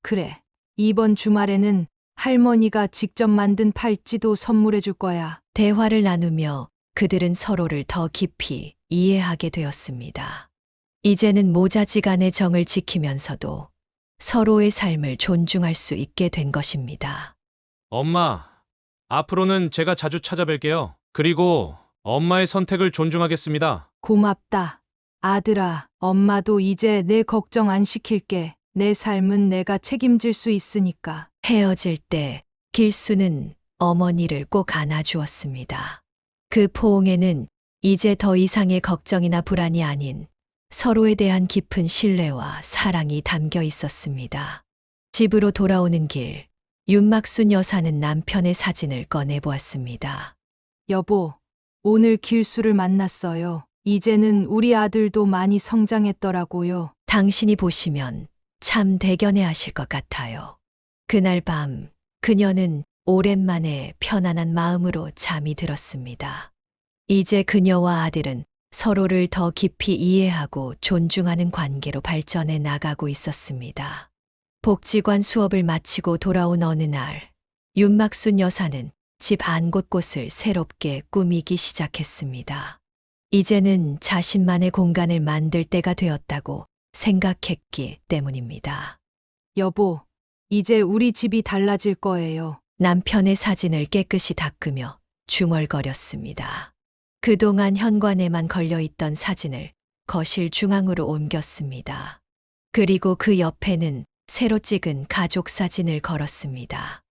B: 그래. 이번 주말에는 할머니가 직접 만든 팔찌도 선물해 줄 거야.
C: 대화를 나누며 그들은 서로를 더 깊이 이해하게 되었습니다. 이제는 모자지간의 정을 지키면서도 서로의 삶을 존중할 수 있게 된 것입니다.
G: 엄마, 앞으로는 제가 자주 찾아뵐게요. 그리고 엄마의 선택을 존중하겠습니다.
B: 고맙다. 아들아, 엄마도 이제 내 걱정 안 시킬게. 내 삶은 내가 책임질 수 있으니까.
C: 헤어질 때 길수는 어머니를 꼭 안아주었습니다. 그 포옹에는 이제 더 이상의 걱정이나 불안이 아닌 서로에 대한 깊은 신뢰와 사랑이 담겨 있었습니다. 집으로 돌아오는 길, 윤막순 여사는 남편의 사진을 꺼내보았습니다.
B: 여보, 오늘 길수를 만났어요. 이제는 우리 아들도 많이 성장했더라고요.
C: 당신이 보시면 참 대견해 하실 것 같아요. 그날 밤 그녀는 오랜만에 편안한 마음으로 잠이 들었습니다. 이제 그녀와 아들은 서로를 더 깊이 이해하고 존중하는 관계로 발전해 나가고 있었습니다. 복지관 수업을 마치고 돌아온 어느 날, 윤막순 여사는 집 안 곳곳을 새롭게 꾸미기 시작했습니다. 이제는 자신만의 공간을 만들 때가 되었다고 생각했기 때문입니다.
B: 여보, 이제 우리 집이 달라질 거예요.
C: 남편의 사진을 깨끗이 닦으며 중얼거렸습니다. 그동안 현관에만 걸려있던 사진을 거실 중앙으로 옮겼습니다. 그리고 그 옆에는 새로 찍은 가족 사진을 걸었습니다.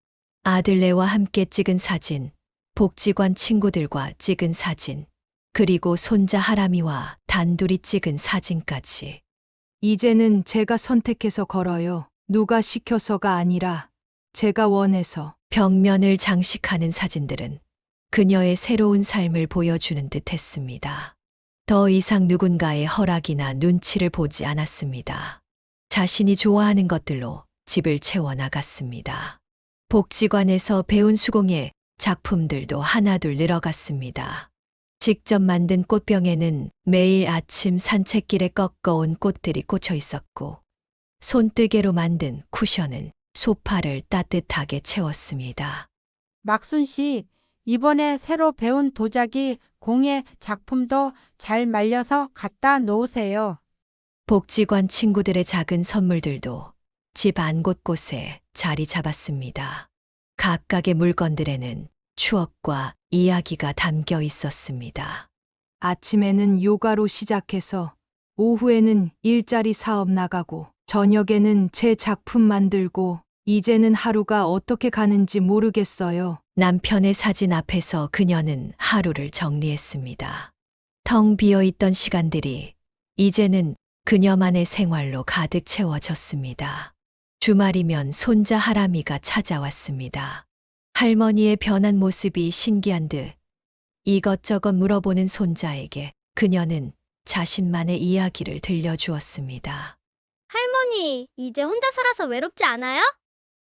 C: 아들네와 함께 찍은 사진, 복지관 친구들과 찍은 사진, 그리고 손자 하람이와 단둘이 찍은 사진까지.
B: 이제는 제가 선택해서 걸어요. 누가 시켜서가 아니라 제가 원해서.
C: 벽면을 장식하는 사진들은 그녀의 새로운 삶을 보여주는 듯 했습니다. 더 이상 누군가의 허락이나 눈치를 보지 않았습니다. 자신이 좋아하는 것들로 집을 채워나갔습니다. 복지관에서 배운 수공예 작품들도 하나둘 늘어갔습니다. 직접 만든 꽃병에는 매일 아침 산책길에 꺾어온 꽃들이 꽂혀 있었고, 손뜨개로 만든 쿠션은 소파를 따뜻하게 채웠습니다.
K: 막순 씨, 이번에 새로 배운 도자기 공예 작품도 잘 말려서 갖다 놓으세요.
C: 복지관 친구들의 작은 선물들도 집 안 곳곳에 자리 잡았습니다. 각각의 물건들에는 추억과 이야기가 담겨 있었습니다.
B: 아침에는 요가로 시작해서 오후에는 일자리 사업 나가고 저녁에는 제 작품 만들고 이제는 하루가 어떻게 가는지 모르겠어요.
C: 남편의 사진 앞에서 그녀는 하루를 정리했습니다. 텅 비어 있던 시간들이 이제는 그녀만의 생활로 가득 채워졌습니다. 주말이면 손자 하람이가 찾아왔습니다. 할머니의 변한 모습이 신기한 듯 이것저것 물어보는 손자에게 그녀는 자신만의 이야기를 들려주었습니다.
A: 할머니, 이제 혼자 살아서 외롭지 않아요?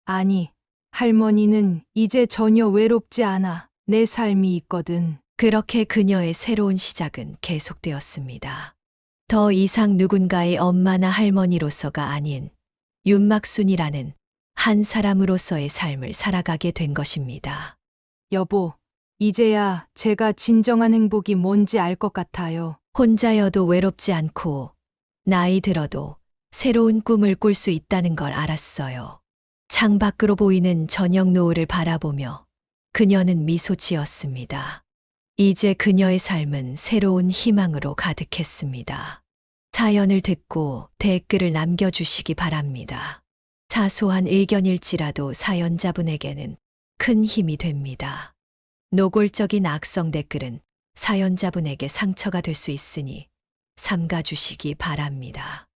B: 아니, 할머니는 이제 전혀 외롭지 않아. 내 삶이 있거든.
C: 그렇게 그녀의 새로운 시작은 계속되었습니다. 더 이상 누군가의 엄마나 할머니로서가 아닌 윤막순이라는 한 사람으로서의 삶을 살아가게 된 것입니다.
B: 여보, 이제야 제가 진정한 행복이 뭔지 알 것 같아요.
C: 혼자여도 외롭지 않고 나이 들어도 새로운 꿈을 꿀 수 있다는 걸 알았어요. 창밖으로 보이는 저녁 노을을 바라보며 그녀는 미소 지었습니다. 이제 그녀의 삶은 새로운 희망으로 가득했습니다. 사연을 듣고 댓글을 남겨주시기 바랍니다. 사소한 의견일지라도 사연자분에게는 큰 힘이 됩니다. 노골적인 악성 댓글은 사연자분에게 상처가 될 수 있으니 삼가주시기 바랍니다.